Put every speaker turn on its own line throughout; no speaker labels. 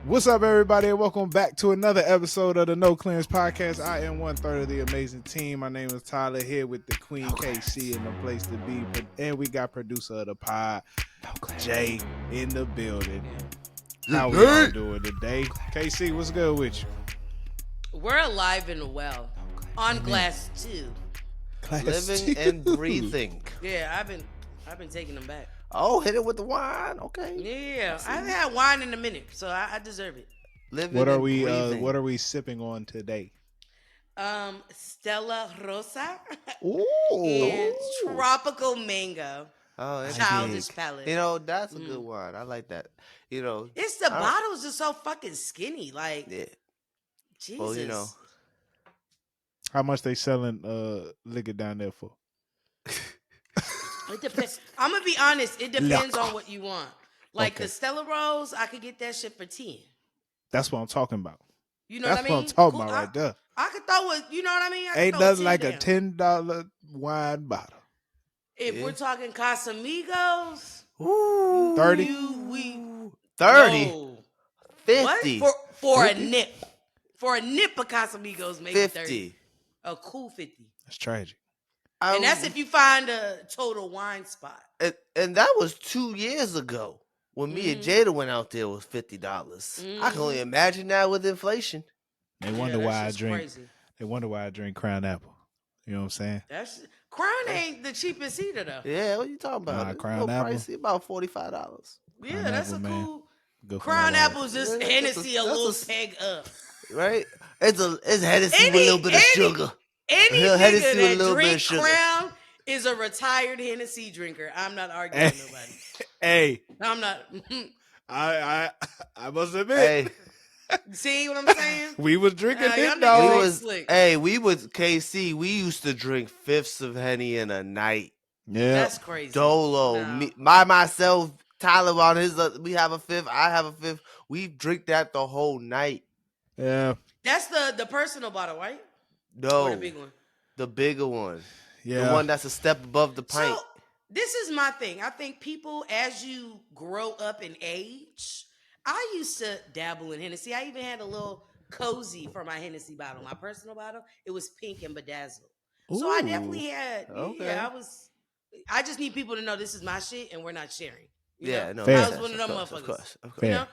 What's up, everybody, and welcome back to another episode of the No Clearance Podcast. I am one third of the amazing team. My name is Tyler, here with the Queen KC in the place to be, and we got producer of the pod, Jay, in the building. How we all doing today? KC, what's good with you?
We're alive and well. On glass too.
Living and breathing.
Yeah, I've been taking them back.
Oh, hit it with the wine. Okay.
Yeah, I haven't had wine in a minute, so I deserve it.
Living
What are
and
we?
breathing.
What are we sipping on today?
Stella Rosa
Ooh,
and tropical mango.
Oh,
Childish palate.
You know, that's a good wine. I like that. You know,
It's the bottle's just so fucking skinny. Like,
yeah.
Jesus.
Well, you know,
how much they selling liquor down there for?
It depends. I'm gonna be honest. It depends on what you want. Like
Okay.
the Stella Rose, I could get that shit for 10.
That's what I'm talking about.
You know
That's
what I mean?
what I'm talking
Cool.
about right there.
I could throw it. You know what I mean? I could
Ain't
throw
nothing like
down.
a $10 wine bottle.
If we're talking Casamigos,
Ooh,
30?
30,
no.
50,
What? For a nip. For a nip of Casamigos, maybe 30.
50.
A cool 50.
That's tragic.
And that's if you find a total wine spot.
And that was 2 years ago when me and Jada went out there with $50. I can only imagine that with inflation.
They wonder
Yeah,
why
that
I
shit's
drink.
crazy.
They wonder why I drink Crown Apple. You know what I'm saying?
Crown ain't the cheapest either though.
Yeah, what you talking about?
Nah,
It's a
Crown
little
Apple.
pricey, about $45.
Yeah,
Crown
that's
Apple,
a
man.
cool.
Good for
Crown
my wallet.
Apple's just
Yeah,
Hennessy a
that's
little
a-
peg up.
Right? It's Hennessy with a little bit of sugar.
Any
Hennessy
nigga
with a
that
little bit of
drink
sugar.
Crown is a retired Hennessy drinker. I'm not arguing with nobody.
Hey,
I'm not.
I must admit,
Hey,
See what I'm saying?
we was drinking
Y'all
it,
niggas
dog.
ain't
was
slick.
KC. We used to drink fifths of Henny in a night.
Yeah,
That's crazy.
Dolo,
No.
me, myself, Tyler on his. We have a fifth. I have a fifth. We drink that the whole night.
yeah,
That's the personal bottle, right?
No,
Or the big one.
the bigger one,
yeah.
the one that's a step above the pint.
So this is my thing. I think people, as you grow up in age, I used to dabble in Hennessy. I even had a little cozy for my Hennessy bottle, my personal bottle. It was pink and bedazzled. So I
Ooh.
definitely had.
Okay.
Yeah, I just need people to know this is my shit and we're not sharing. You
Yeah,
know?
no,
Fair.
I
makes
was one
sense,
of them
course,
motherfuckers.
Of course.
You
Fair.
know?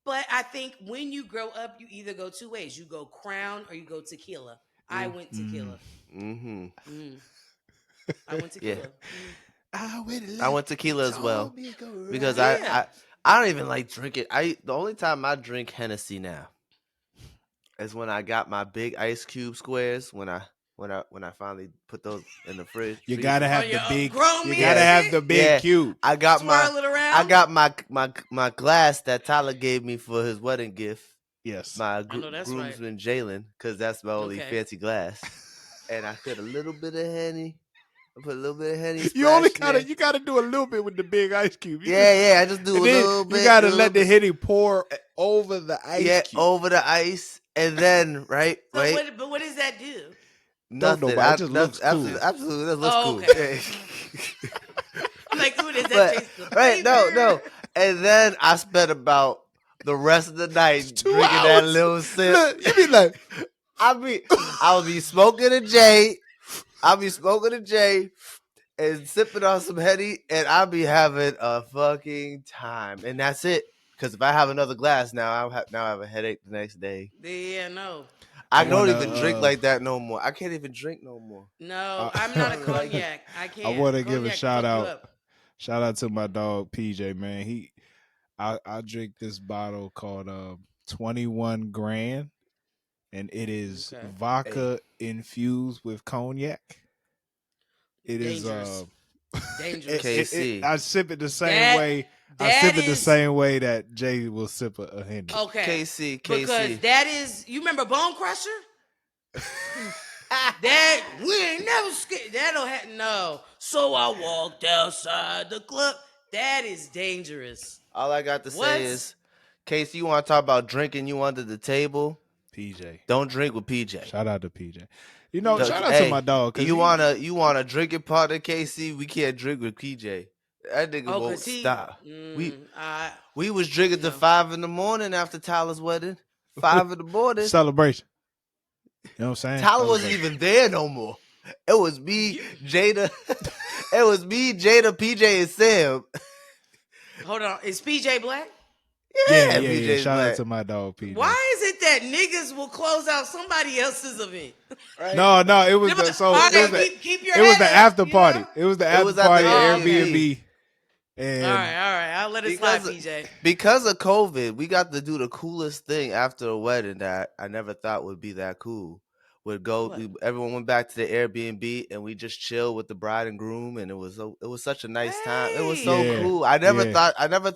But I think when you grow up, you either go two ways. You go Crown or you go tequila. I went tequila.
Mm-hmm.
I went tequila.
Yeah. I went tequila as well because
Yeah.
I don't even like drinking. The only time I drink Hennessy now is when I got my big ice cube squares when I finally put those in the fridge.
You
freezer.
gotta have
Oh,
the
yeah,
big.
grown
You
men
gotta have
shit?
the big
Yeah.
cube.
I got
Swirl it around.
my glass that Tyler gave me for his wedding gift.
Yes.
My
I know that's
groomsman Jalen, because that's my only
Okay.
fancy glass. And I put a little bit of Henny. I put a little bit of Henny.
You only
splash in
you gotta do a little bit with the big ice cube. You
there. I just do a
and then
little bit.
You gotta
a
let the
little bit.
Henny pour over the ice cube.
Over the ice, and then right.
But what does that do?
Nothing.
know, but it just looks cool.
Absolutely, that looks
Oh,
cool.
okay. I'm like, ooh, does that taste good?
Right? No. And then I spent about the rest of the night
2
drinking that
hours.
little sip.
Look, you be like,
I would be smoking a J. I'll be smoking a J and sipping on some Henny, and I'll be having a fucking time. And that's it. Because if I have another glass now, I have a headache the next day.
Yeah, no.
I don't
wanna,
even drink like that no more. I can't even drink no more.
No, I'm not a cognac. I can't.
I want to give a
Cognac
shout
fuck you
out.
up.
Shout out to my dog PJ, man. I drink this bottle called 21 Grand, and it is
Okay.
vodka infused with cognac. It is
Dangerous. Dangerous.
KC.
I sip it the same
That-
way. I
that
sip it the
is-
same way that Jay will sip a Henny.
Okay.
KC.
Because that is, you remember Bone Crusher? That we ain't never scared. That don't have no. So I walked outside the club. That is dangerous.
All I got to
What?
say is, Casey, you want to talk about drinking you under the table?
PJ.
Don't drink with PJ.
Shout out to PJ. You know,
Look,
shout out
hey,
to my dog. 'cause
You wanna drink your partner, KC? We can't drink with PJ. That nigga
Oh,
won't
cause he.
stop.
I
We was drinking
no.
till 5 in the morning after Tyler's wedding. 5 in the morning.
Celebration. You know what I'm saying?
Tyler wasn't even there no more. It was me, Jada. It was me, Jada, PJ, and Sam.
Hold on, is PJ black?
Yeah.
PJ's
Shout
black.
out to my dog, PJ.
Why is it that niggas will close out somebody else's event?
Right?
No, it was the
All right,
it was the,
keep your
it was the
head up,
after
you
party.
know?
It was the
It
after
was at the
party at
Airbnb.
Airbnb. And
All right. I'll let it slide, PJ.
Because of COVID, we got to do the coolest thing after a wedding that I never thought would be that cool. Everyone went back to the Airbnb and we just chilled with the bride and groom, and it was such a nice time. It was so
Yeah,
cool. I never
yeah.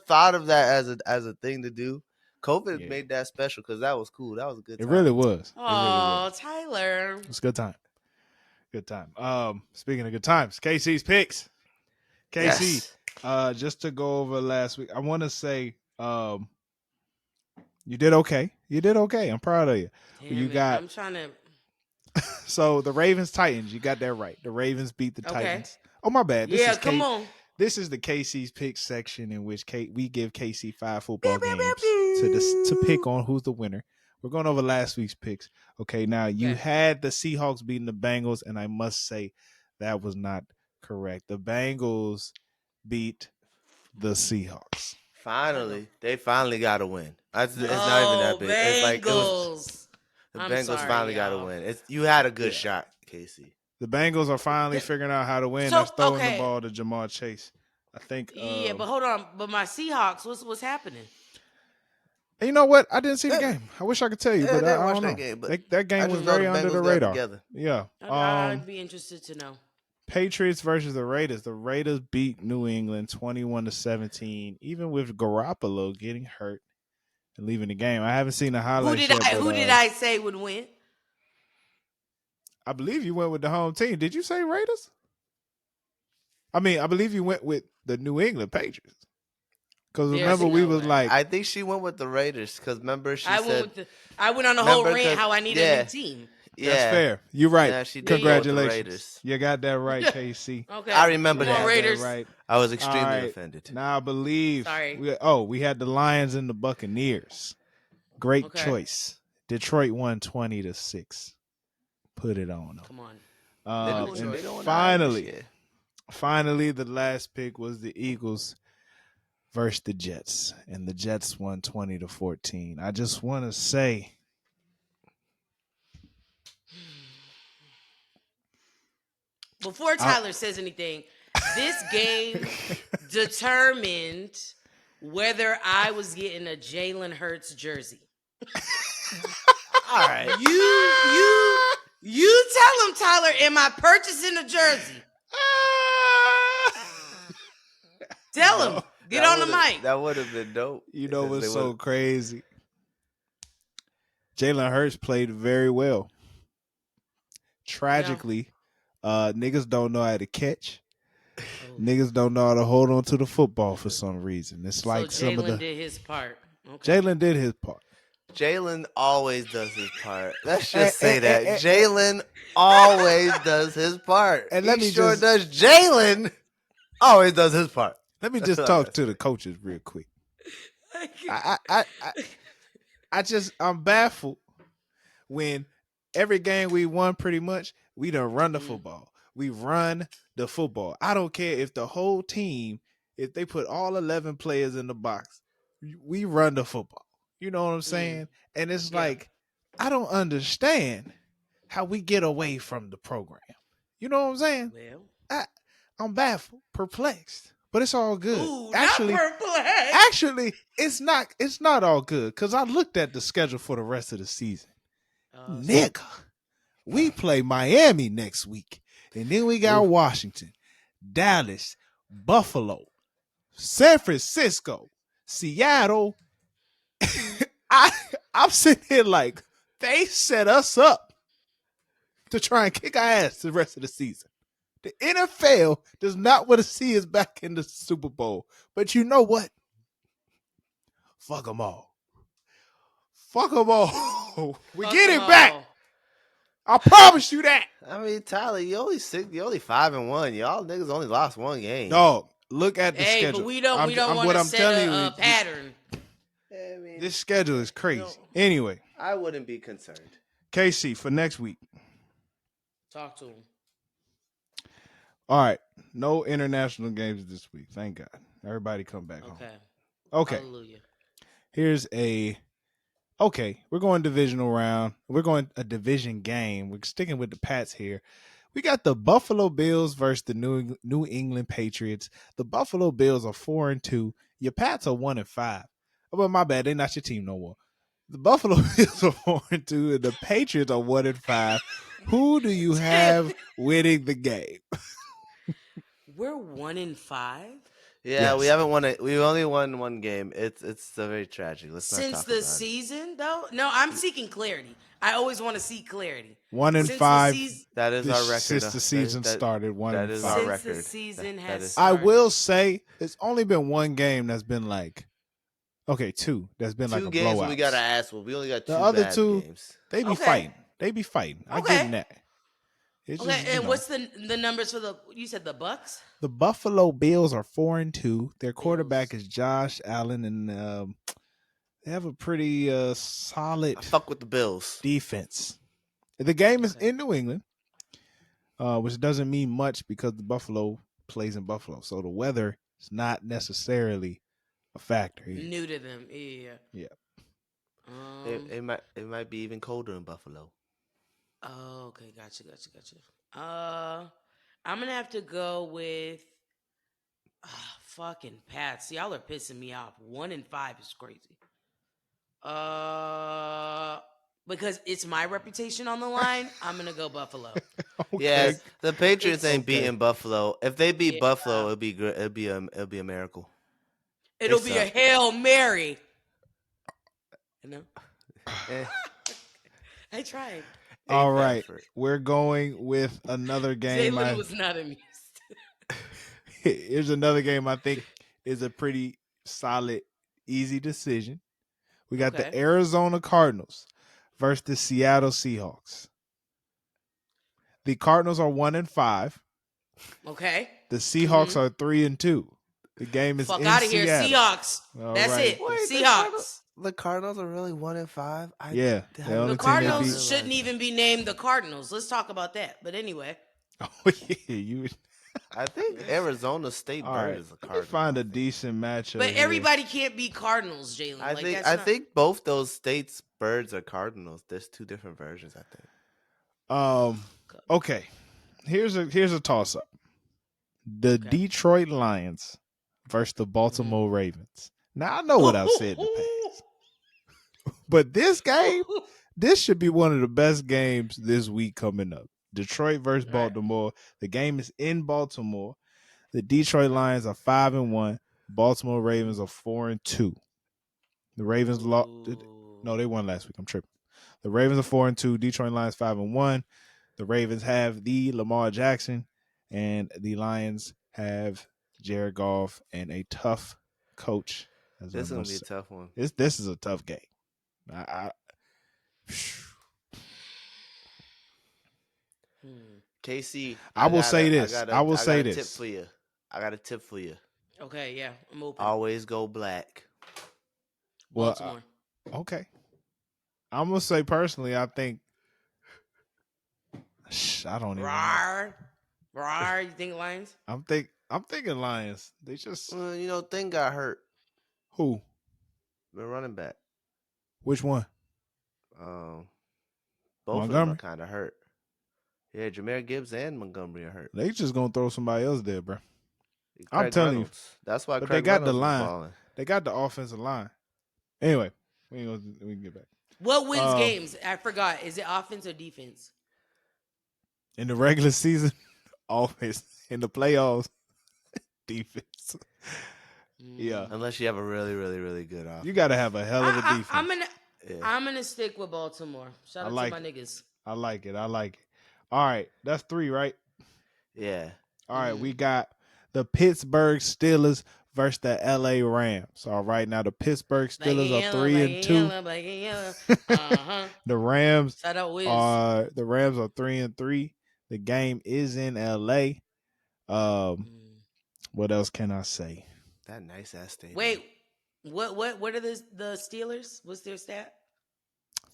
thought of that as a thing to do. COVID
Yeah.
made that special because that was cool. That was a good
It
time.
really was.
Oh, Tyler.
It was a good time. Good time. Speaking of good times, KC's picks. KC,
Yes.
just to go over last week, I want to say you did okay. You did okay. I'm proud of you.
Damn I'm trying to.
So the Ravens Titans, you got that right. The Ravens beat the
Okay.
Titans. Oh my bad.
Come on.
This is the KC's pick section in which we give KC 5 football games to pick on who's the winner. We're going over last week's picks. Okay, now you had the Seahawks beating the Bengals, and I must say that was not correct. The Bengals beat the Seahawks.
They finally got a win. It's not even that big.
Bengals.
It's like the Bengals finally got a win. You had a good shot, Casey.
The Bengals are finally figuring out how to win. That's throwing the ball to Jamar Chase. I think.
But hold on. But my Seahawks, what's happening?
And you know what? I didn't see the game. I wish I could tell you, but I don't know. That game was very under the radar. Yeah.
I'd be interested to know.
Patriots versus the Raiders. The Raiders beat New England 21-17, even with Garoppolo getting hurt and leaving the game. I haven't seen the highlights yet.
Who did I say would win?
I believe you went with the home team. Did you say Raiders? I believe you went with the New England Patriots. Because remember, we was like...
I think she went with the Raiders because remember she said...
I went on the whole rant how I needed a new team.
Yeah. That's fair. You're right.
Yeah, she
Congratulations. You got that right, KC.
Okay.
I remember that.
Raiders.
Right.
I was extremely offended.
Now I believe...
Sorry.
We had the Lions and the Buccaneers. Great choice. Detroit won 20-6. Put it on them.
Come on.
And finally, the last pick was the Eagles versus the Jets, and the Jets won 20-14. I just want to say,
before Tyler says anything, this game determined whether I was getting a Jalen Hurts jersey.
All right.
You tell him, Tyler, am I purchasing a jersey? Tell him. Get on the mic.
That would have been dope.
You know what's so crazy? Jalen Hurts played very well. Tragically, niggas don't know how to catch. Niggas don't know how to hold on to the football for some reason. It's like
Jalen did his part.
Okay. Jalen did his part.
Jalen always does his part. Let's just say that. Jalen always does his part.
And
Jalen always does his part.
Let me just talk to the coaches real quick. I'm baffled when every game we won pretty much, we done run the football. We run the football. I don't care if the whole team, if they put all 11 players in the box, we run the football. You know what I'm saying? And it's like, I don't understand how we get away from the program. You know what I'm saying?
Well,
I'm baffled, perplexed, but it's all good.
Ooh,
actually,
not perplexed.
Actually, it's not all good because I looked at the schedule for the rest of the season. Nigga, we play Miami next week, and then we got Washington, Dallas, Buffalo, San Francisco, Seattle. I'm sitting here like they set us up to try and kick our ass the rest of the season. The NFL does not want to see us back in the Super Bowl. But you know what? Fuck them all. Fuck them all. We get it back. I promise you that.
I mean, Tyler, you only 5-1. Y'all niggas only lost one game.
Dog, look at the
Hey,
schedule.
but we don't want
what
to
I'm
set
telling
a
you,
pattern.
I mean,
this schedule is crazy.
know,
Anyway,
I wouldn't be concerned.
KC for next week.
Talk to him.
All right, no international games this week. Thank God. Everybody come back home. Okay.
Hallelujah.
Here's we're going divisional round. We're going a division game. We're sticking with the Pats here. We got the Buffalo Bills versus the New England Patriots. The Buffalo Bills are 4-2. Your Pats are 1-5. Oh, but my bad, they're not your team no more. The Buffalo Bills are 4-2, and the Patriots are 1-5. Who do you have winning the game?
We're 1-5
Yeah, we
Yes.
haven't won it. We've only won one game. It's very tragic. Let's not
since
talk
the
about
season, though. No, I'm seeking clarity. I always want to seek clarity.
1-5.
Season,
That is our record.
Since the season started, 1-5.
That is our
since
record.
the season has
is.
I
started.
will say it's only been one game that's been like, okay, two that's been like
Two
a
games
blowout.
we got to ass with. We only got two
The other
bad
two,
games.
they be
Okay.
fighting. They be fighting. I
Okay.
give that. It's
Okay,
just,
and what's the numbers for you said the Bucks?
the Buffalo Bills are 4-2. Their quarterback
Bills.
is Josh Allen, and they have a pretty solid
I fuck with the Bills.
defense. The game is
Okay.
in New England, which doesn't mean much because the Buffalo plays in Buffalo, so the weather is not necessarily a factor here.
New to them, yeah.
Yeah.
It might be even colder in Buffalo.
Oh, okay, gotcha. I'm gonna have to go with fucking Pats. Y'all are pissing me off. 1-5 is crazy. Because it's my reputation on the line. I'm gonna go Buffalo.
Okay.
Yes, the Patriots
It's-
ain't beating Buffalo. If they beat
Yeah.
Buffalo, it'll be good. It'll be a miracle.
It'll be a
suck.
Hail Mary. You know?
Eh,
I tried.
All
A for
right,
effort.
we're going with another game.
Jalen was not amused.
Here's another game I think is a pretty solid, easy decision. We got the
Okay.
Arizona Cardinals versus the Seattle Seahawks. The Cardinals are 1-5.
Okay.
The Seahawks
Mhm.
are 3-2. The game is
Fuck
in
out of here,
Seattle.
Seahawks.
All
That's
right.
it.
Wait,
Seahawks.
The Cardinals are really 1-5.
Yeah, the
I
only
The
team they
Cardinals
beat.
shouldn't even be named the Cardinals. Let's talk about that. But anyway,
Oh yeah, you.
I think Arizona State
All
Bird
right,
is a
let me
Cardinal.
find
I
a
think.
decent matchup.
but
here.
everybody can't be Cardinals, Jalen.
I
Like,
think
that's
I
not-
think both those states' birds are Cardinals. There's two different versions. I think.
Okay. Here's a toss up. The
Okay.
Detroit Lions versus the Baltimore Ravens. Now I know what I've said in the past, but this game, this should be one of the best games this week coming up. Detroit versus
Right.
Baltimore. The game is in Baltimore. The Detroit Lions are 5-1. Baltimore Ravens are 4-2. The Ravens lost. No, they won last week. I'm tripping. The Ravens are 4-2. Detroit Lions 5-1. The Ravens have the Lamar Jackson, and the Lions have Jared Goff and a tough coach.
This is gonna be a tough one.
This is a tough game.
KC,
I will say this.
I got a tip for you. I got a tip for you.
Okay, yeah, I'm open.
Always go black.
Well,
Baltimore.
Okay. I'm gonna say personally, I think. I don't even know.
Rawr. You think Lions?
I'm thinking Lions. They just
Thing got hurt.
who?
The running back.
Which one?
Both of them
Montgomery?
are kind of hurt. Yeah, Jahmyr Gibbs and Montgomery are hurt.
They just gonna throw somebody else there, bro.
Craig
I'm telling
Reynolds. That's why
but
Craig
they got the
Reynolds is
line.
balling.
They got the offensive line. Anyway, we can get back.
What wins games? I forgot. Is it offense or defense?
In the regular season, offense. In the playoffs, defense. Yeah,
Unless you have a really, really, really good offense.
you got to have a hell of a defense.
I'm gonna stick with Baltimore. Shout out to my niggas.
I like it. All right, that's 3, right?
Yeah.
All right, we got the Pittsburgh Steelers versus the LA Rams. All right, now the Pittsburgh Steelers are 3-2. The Rams
Shout out Wiz.
are 3-3. The game is in LA. What else can I say?
That nice ass stadium.
Wait, what are the Steelers? What's their stat?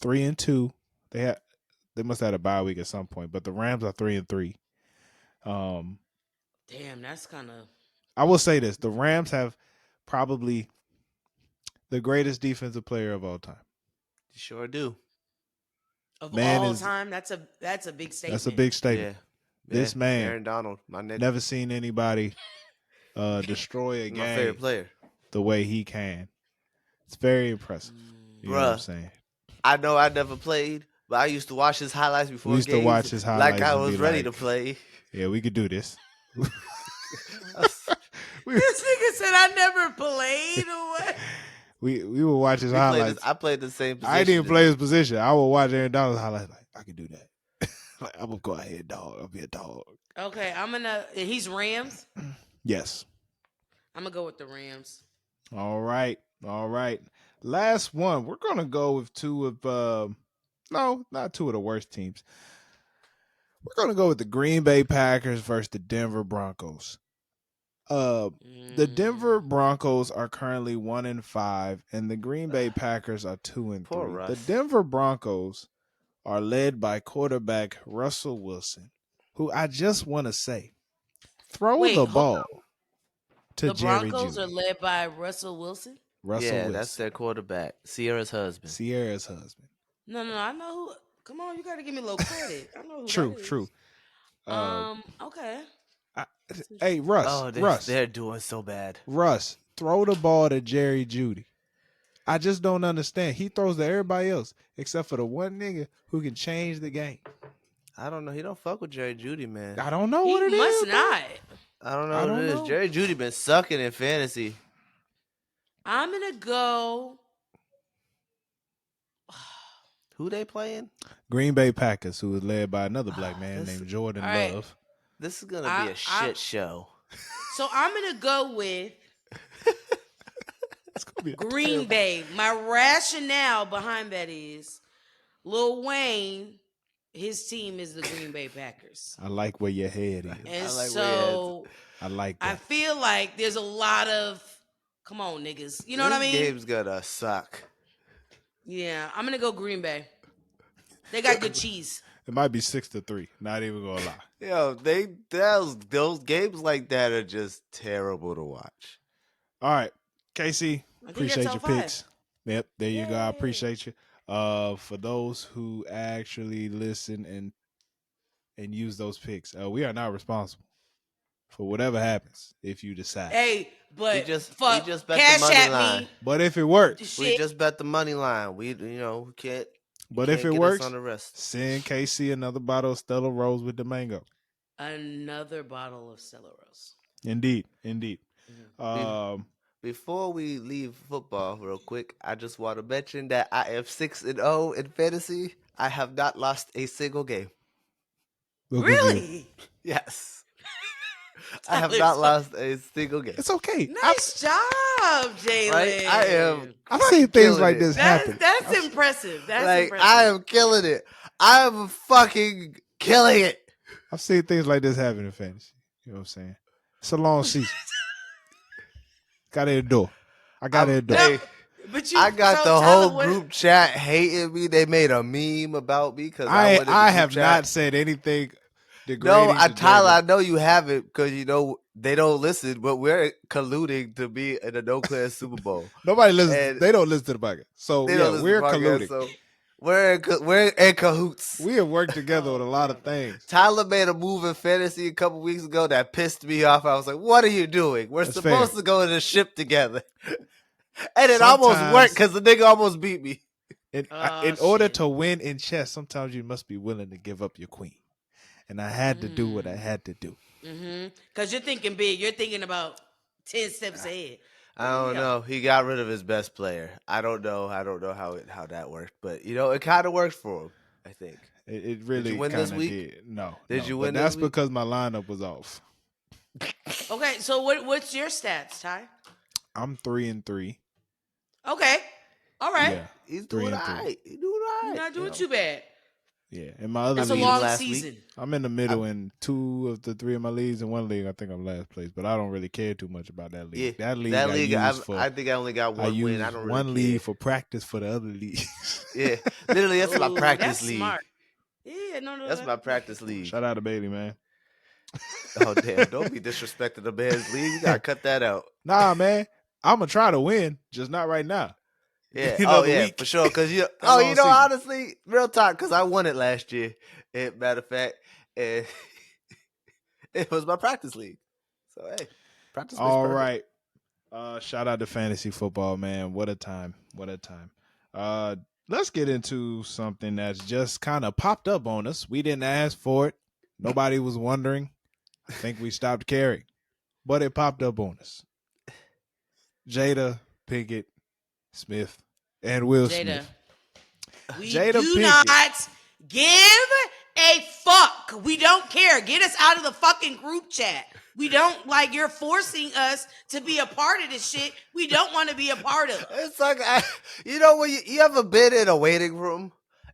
3-2. They must have had a bye week at some point, but the Rams are 3-3.
Damn, that's kind of.
I will say this: the Rams have probably the greatest defensive player of all time.
You sure do.
Of
Man
all
is-
time, that's a big statement.
That's a big statement.
Yeah.
This man,
Aaron Donald, my nigga.
never seen anybody destroy a
my favorite
game
player.
the way he can. It's very impressive. You know what I'm
Bruh.
saying?
I know I never played, but I used to watch his highlights before
We used to
games
watch his highlights
like I
and
was
be
ready
like,
to play.
Yeah, we could do this.
This nigga said I never played or what?
We would watch his highlights.
I played the same position.
I didn't play his position. I would watch Aaron Donald's highlights. Like, I can do that. Like, I'm gonna go ahead, dog. I'll be a dog.
Okay, he's Rams.
Yes.
I'm gonna go with the Rams.
All right. Last one. We're gonna go with two of no, not two of the worst teams. We're gonna go with the Green Bay Packers versus the Denver Broncos. The Denver Broncos are currently 1-5, and the Green Bay Packers are 2-3.
Poor Russ.
The Denver Broncos are led by quarterback Russell Wilson, who I just want to say, throw the ball to
the
Jerry
Broncos
Jeudy.
are led by Russell Wilson.
Wilson.
That's their quarterback, Sierra's husband.
Sierra's husband.
No, I know who. Come on, you got to give me a little credit. I know who
True,
that is.
true.
Okay.
Hey, Russ. Russ.
They're doing so bad.
Russ, throw the ball to Jerry Jeudy. I just don't understand. He throws to everybody else except for the one nigga who can change the game.
I don't know. He don't fuck with Jerry Jeudy, man.
I don't know what it is.
He must not.
I don't know what it is. Jerry Jeudy been sucking in fantasy.
I'm gonna go.
Who they playing?
Green Bay Packers, who is led by another black man named Jordan
right.
Love.
This is gonna be a shit show.
So I'm gonna go with Green Bay. My rationale behind that is Lil Wayne, his team is the Green Bay Packers.
I like where your head is.
And
I like
so
I like that.
I feel like there's a lot of come on, niggas. You know what I mean?
This game's gonna suck.
Yeah, I'm gonna go Green Bay. They got good cheese.
It might be 6-3. Not even gonna lie.
Yo, those games like that are just terrible to watch.
All right, Casey, appreciate your
top five.
picks. Yep, there you go. I appreciate you. For those who actually listen and use those picks, we are not responsible for whatever happens if you decide.
Hey, but
We just
fuck,
bet the
cash
money
at
line.
me.
But if it works,
We just bet the money line. We can't.
but
can't
if it
get us
works,
on the rest.
send Casey another bottle of Stella Rose with the mango.
Another bottle of Stella Rose.
Indeed.
Before we leave football, real quick, I just want to mention that I am 6-0 in fantasy. I have not lost a single game.
Really?
Yes. I have not lost a single game.
It's okay.
Nice job, Jalen.
Right?
I've seen things
killing
like
it.
this happen.
That's impressive. That's
Like,
impressive.
I am killing it. I am fucking killing it.
I've seen things like this happen in fantasy. You know what I'm saying? It's a long season. Got to endure. I got to endure.
Hey,
But you,
I got
so
the
Tyler,
whole group chat hating me. They made a meme about me because
I have not said anything degrading.
No,
to
Tyler, I
Jalen.
know you haven't because they don't listen, but we're colluding to be in a no clear Super Bowl.
Nobody listens.
And
They don't listen to the podcast. So
They don't
yeah,
listen
we're
to podcasts,
colluding.
so we're in cahoots.
We have worked together on a lot of things.
Tyler made a move in fantasy a couple weeks ago that pissed me off. I was like, "What are you doing? We're
That's
supposed
fair.
to go in the ship together." And it almost
Sometimes-
worked because the nigga almost beat me.
In order to win in chess, sometimes you must be willing to give up your queen. And I had to do what I had to do.
Because you're thinking big. You're thinking about 10 steps ahead.
I don't know. He got rid of his best player. I don't know how that worked, but it kind of worked for him. I think.
It really
you win this
kinda
week?
did. No.
Did you
but
win this
That's
week?
because my lineup was off.
Okay, so what's your stats, Ty?
I'm 3-3.
Okay. All right.
Yeah.
He's
3
doing
and
all
3.
right. He's doing all
You're
right.
not doing too bad.
Yeah, in my other
That's a
league,
long
last week.
season.
I'm in the middle in 2 of the 3 of my leagues. In one league, I think I'm last place, but I don't really care too much about that league.
Yeah,
That league,
that
I
league.
use for.
I think I only got one win. I
use
don't
one
really
league
care.
for practice for the other leagues.
Yeah, literally, that's my
Ooh,
practice
that's
league.
smart. Yeah, no.
That's my practice league.
Shout out to Bailey, man.
Oh damn! Don't be disrespecting the man's league. You gotta cut that out.
Nah, man, I'm gonna try to win, just not right now.
Yeah.
Give me
Oh
another
yeah,
week.
for sure. Cause you.
That
Oh,
long
you know,
season.
honestly, real talk. Cause I won it last year. Matter of fact, and it was my practice league. So hey, practice makes
All
perfect.
right. Shout out to fantasy football, man. What a time. What a time. Let's get into something that's just kind of popped up on us. We didn't ask for it. Nobody was wondering. I think we stopped caring. But it popped up on us. Jada Pinkett-Smith and Will
Jada,
Smith.
we
Jada
do
Pinkett.
not give a fuck. We don't care. Get us out of the fucking group chat. We don't like you're forcing us to be a part of this shit we don't want to be a part of.
It's like you know when you ever been in a waiting room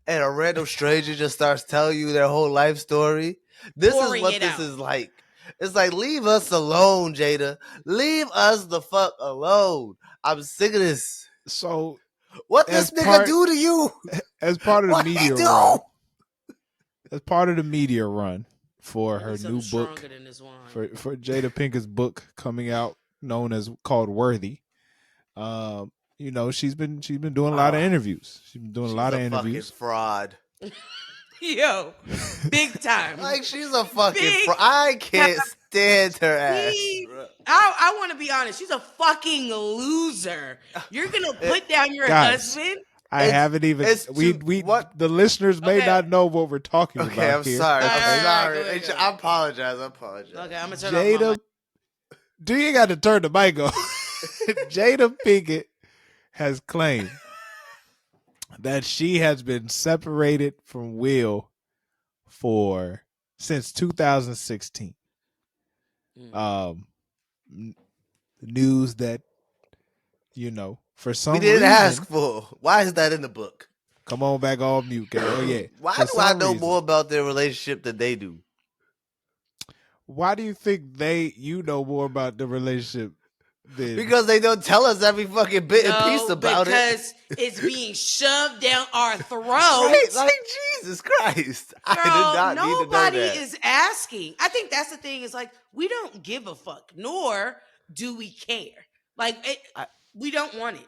and a random stranger just starts telling you their whole life story. This
Pouring
is what
it
this
out.
is like. It's like, leave us alone, Jada. Leave us the fuck alone. I'm sick of this.
So
What this nigga do to you?
as part of the
What he
media
do?
run, as part of the media run for
Give me
her
something
new book,
stronger than this wine.
for Jada Pinkett's book coming out, called Worthy. You know, she's been doing a lot of interviews. She's been doing a lot of interviews.
Fucking fraud.
Yo, big time.
Like she's a fucking
Big
fraud. I can't stand her ass.
I want to be honest. She's a fucking loser. You're gonna put down your
Guys,
husband.
I haven't even. The listeners may
Okay.
not know what we're talking about.
Okay, I'm
here.
sorry.
All
I'm
right,
sorry.
go ahead.
I apologize.
Okay, I'm gonna turn off my
Jada,
mic.
do you got to turn the mic on? Jada Pinkett has claimed that she has been separated from Will since 2016. News that, for some
we didn't
reason,
ask for. Why is that in the book?
Come on back off mute, girl. Oh yeah.
Why
For
do I
some
know
reason.
more about their relationship than they do?
Why do you think you know more about the relationship than
Because they don't tell us every fucking bit and piece about it.
Because it's being shoved down our throats.
Right? Like, Jesus Christ.
Girl,
I did not need to know
nobody
that.
is asking. I think that's the thing. Is like we don't give a fuck, nor do we care. Like we don't want it.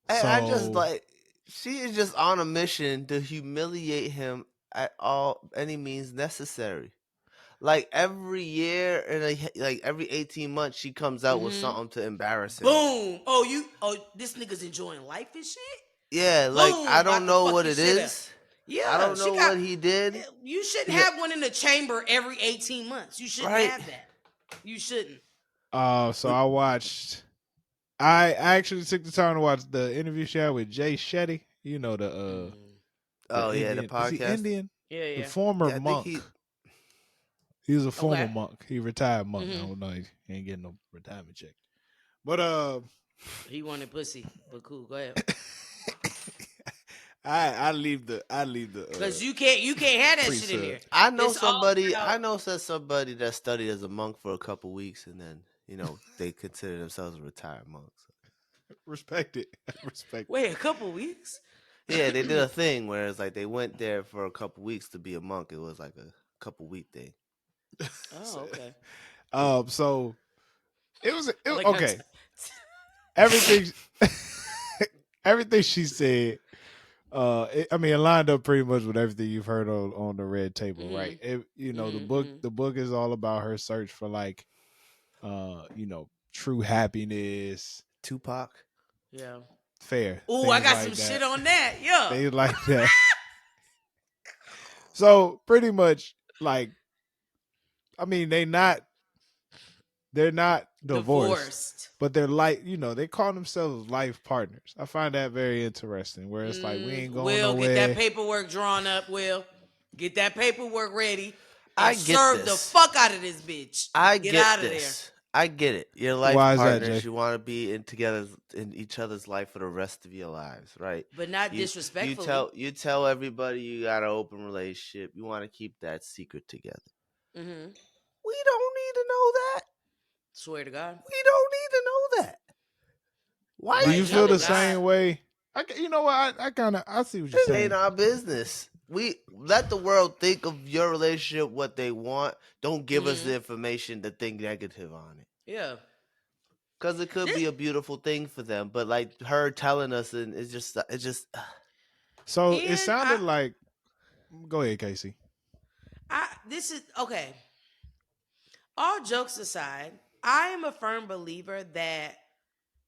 And I just
So-
like she is just on a mission to humiliate him at any means necessary. Like every year and like every 18 months, she comes out with something to embarrass him.
Boom. Oh, this nigga's enjoying life and shit.
Yeah, like
Boom,
I don't
lock the
know what
fucking
it
shit
is.
Yeah,
I don't know what he did.
You shouldn't have one in the chamber every 18 months. You shouldn't have that. You shouldn't.
So I actually took the time to watch the interview she had with Jay Shetty. You know the
the
Indian,
podcast.
is he Indian?
Yeah.
The former monk. He was a former
Okay.
monk. He retired monk. I don't know. He ain't getting no retirement check. But
he wanted pussy. But cool. Go ahead.
I leave the
Because you can't have that shit in there.
I know
It's all
somebody.
about-
I know somebody that studied as a monk for a couple weeks, and then they consider themselves a retired monk. So.
Respect it. Respect.
Wait, a couple weeks?
Yeah, they did a thing where it's like they went there for a couple weeks to be a monk. It was like a couple week thing.
Oh, okay.
So it was
Like
okay. Everything she said. It lined up pretty much with everything you've heard on the red table, right? The book is all about her search for like, true happiness.
Tupac.
Yeah.
Fair.
Oh, I got
like
some
that.
shit on that. Yeah.
Things like that. So pretty much, like, they're not divorced. But they're like, they call themselves life partners. I find that very interesting. Where it's like we ain't going
Will,
nowhere.
get that paperwork drawn up. Will, get that paperwork ready.
I
And
get
serve
this.
the fuck out of this bitch.
I
get
get
out of
this. I get it. Your life
Why is that,
partners,
Jay?
you want to be in each other's life for the rest of your lives, right?
but not
You
disrespectfully.
you tell everybody you got an open relationship. You want to keep that secret together.
Mm-hmm.
We don't need to know that.
Swear to God.
We don't need to know that. Why
Do
you
you
Like
feel
hell to
the
telling
God.
same
us?
way? You know what? I see what you're
This ain't
saying.
our business. We let the world think of your relationship what they want. Don't give us
Mm-hmm.
the information to think negative on it.
Yeah.
Because it could
This,
be a beautiful thing for them, but like her telling us, and it's just.
So it
and
sounded like. Go ahead, Casey.
this is okay. All jokes aside, I am a firm believer that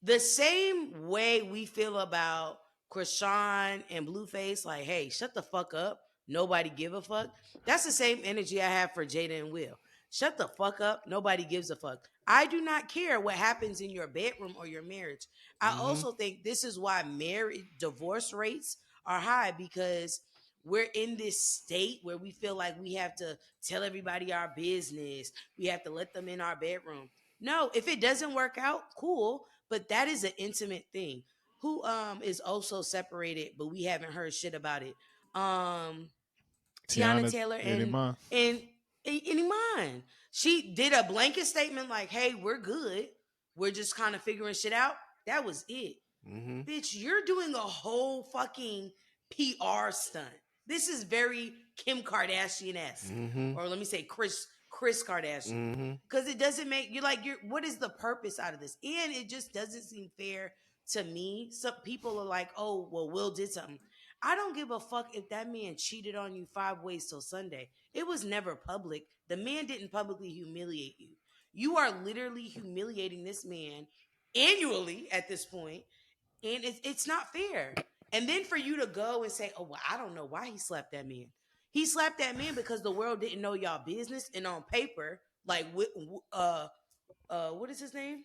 the same way we feel about Krishan and Blueface, like, hey, shut the fuck up. Nobody give a fuck. That's the same energy I have for Jada and Will. Shut the fuck up. Nobody gives a fuck. I do not care what happens in your bedroom or your marriage. I
Mm-hmm.
also think this is why marriage divorce rates are high because we're in this state where we feel like we have to tell everybody our business. We have to let them in our bedroom. No, if it doesn't work out, cool, but that is an intimate thing. Who is also separated, but we haven't heard shit about it. Um Tiana
Tiana,
Taylor
any mind?
and Iman. She did a blanket statement like, "Hey, we're good. We're just kind of figuring shit out." That was it.
Mm-hmm.
Bitch, you're doing a whole fucking PR stunt. This is very Kim Kardashian esque,
Mm-hmm.
or let me say Chris Kardashian,
Mm-hmm.
because it doesn't make you like you're. What is the purpose out of this? And it just doesn't seem fair to me. Some people are like, "Oh, well, Will did something." I don't give a fuck if that man cheated on you 5 ways till Sunday. It was never public. The man didn't publicly humiliate you. You are literally humiliating this man annually at this point, and it's not fair. And then for you to go and say, "Oh, well, I don't know why he slapped that man." He slapped that man because the world didn't know y'all business, and on paper, like, what is his name?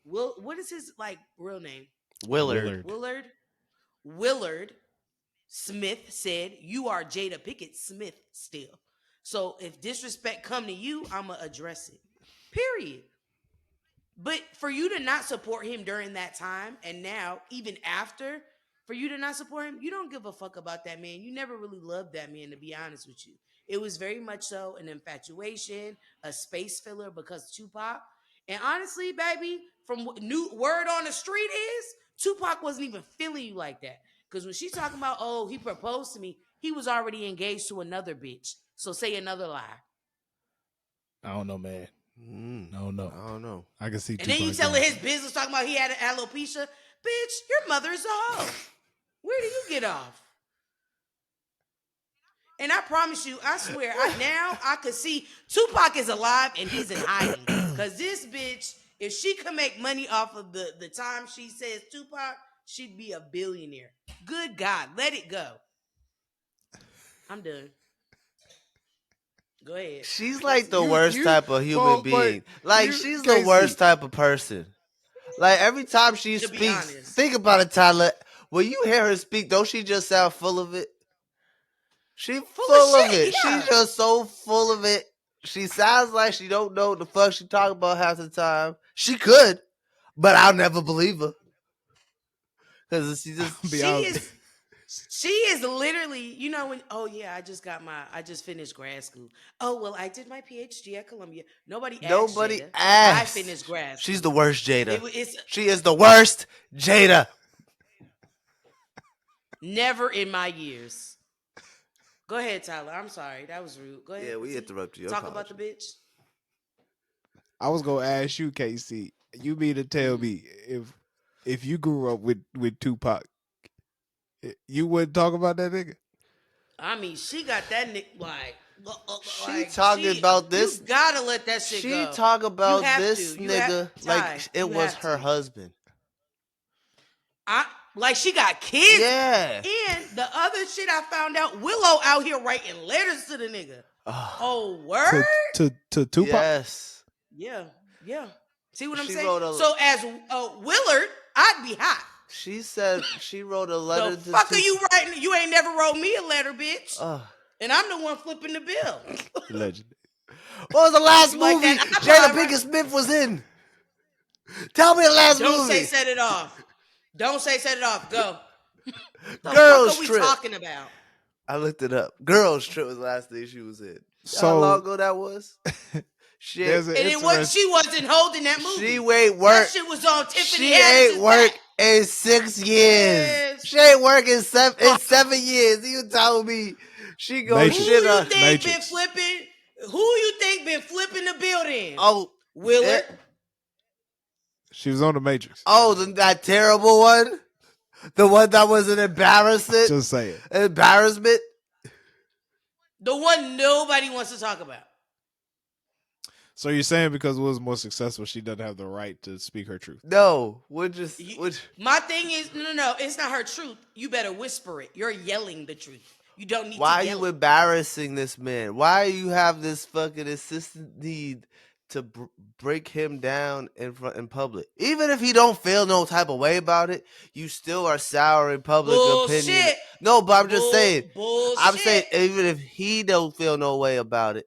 What is his like real name?
Willard.
Willard.
Willard Smith said, "You are Jada Pinkett-Smith still. So if disrespect come to you, I'ma address it. Period." But for you to not support him during that time, and now even after, for you to not support him, you don't give a fuck about that man. You never really loved that man, to be honest with you. It was very much so an infatuation, a space filler because Tupac. And honestly, baby, from what new word on the street is, Tupac wasn't even feeling you like that. Because when she's talking about, oh, he proposed to me, he was already engaged to another bitch. So say another lie.
I don't know, man. I don't know.
I don't know.
I can see
And then you
Tupac
telling
doing
his business talking about he had an alopecia. Bitch, your mother is a hoe. Where do you get off? And I promise you, I swear, now I could see Tupac is alive and he's in hiding. Because this bitch, if she could make money off of the time she says Tupac, she'd be a billionaire. Good God, let it go. I'm done. Go ahead.
She's like the
Proceed.
worst type of human
but
being. Like
you
she's the
can't
worst
see.
type of person. Like every time she
To be
speaks,
honest.
think about it, Tyler. When you hear her speak, don't she just sound full of it? She full of
shit,
it. She's
yeah.
just so full of it. She sounds like she don't know what the fuck she talking about half the time. She could, but I'll never believe her. Cause she just
Be
She
out.
is She is literally, when, oh yeah, I just finished grad school. Oh, well, I did my PhD at Columbia. Nobody asked
nobody
Jada if I
asked.
finished grad
She's
school.
the worst Jada.
It's
She is the worst Jada.
never in my years. Go ahead, Tyler. I'm sorry. That was rude. Go ahead.
Yeah, we
Proceed.
interrupted you.
Talk about the
Apologies.
bitch.
I was gonna ask you, Casey. You mean to tell me if you grew up with Tupac, you wouldn't talk about that nigga?
I mean, she got that
She
like
talking about
you
this.
gotta let that shit
She
go.
talk
You
about
have
this
to. You have
nigga
Ty.
like it
You
was
have
her
to.
husband.
Like she got kids.
Yeah.
And the other shit I found out, Willow out here writing letters to the nigga. Oh, word?
To Tupac?
Yes.
Yeah. See what I'm
She
saying?
wrote a-
So as Willard, I'd be hot.
She said she wrote a
The
letter to
fuck are you writing? You ain't never wrote me a letter, bitch. And I'm the one flipping the bill.
Legend.
What was the last
You like
movie
that
Jada
iPod, right?
Pinkett-Smith was in? Tell me the last
Don't say
movie.
set it off. Don't say set it off. Go. The fuck
Girls
are we
Trip.
talking about?
I looked it up. Girls Trip was the last thing she was in. You know how
So
long ago that was? Shit.
there's an
And it was
interesting.
she wasn't holding that movie.
She ain't
That
work.
shit was on Tiffany
She
Haddis's
ain't work
back.
in 6 years.
Yes.
She ain't work in 7 years. You telling me she go
Who
Matrix.
shit
you
on?
think been
Matrix.
flipping? Who you think been flipping the building?
Oh,
Willard.
She was on the Matrix.
that terrible one. The one that was an embarrassment.
Just saying.
Embarrassment.
The one nobody wants to talk about.
So you're saying because it was more successful, she doesn't have the right to speak her truth?
No, we're just.
My thing is, no, it's not her truth. You better whisper it. You're yelling the truth. You don't need
Why
to
are
yell
you
it.
embarrassing this man? Why you have this fucking insistent need to break him down in public? Even if he don't feel no type of way about it, you still are souring public opinion.
Bullshit.
No, but I'm just saying.
Bullshit.
I'm saying even if he don't feel no way about it,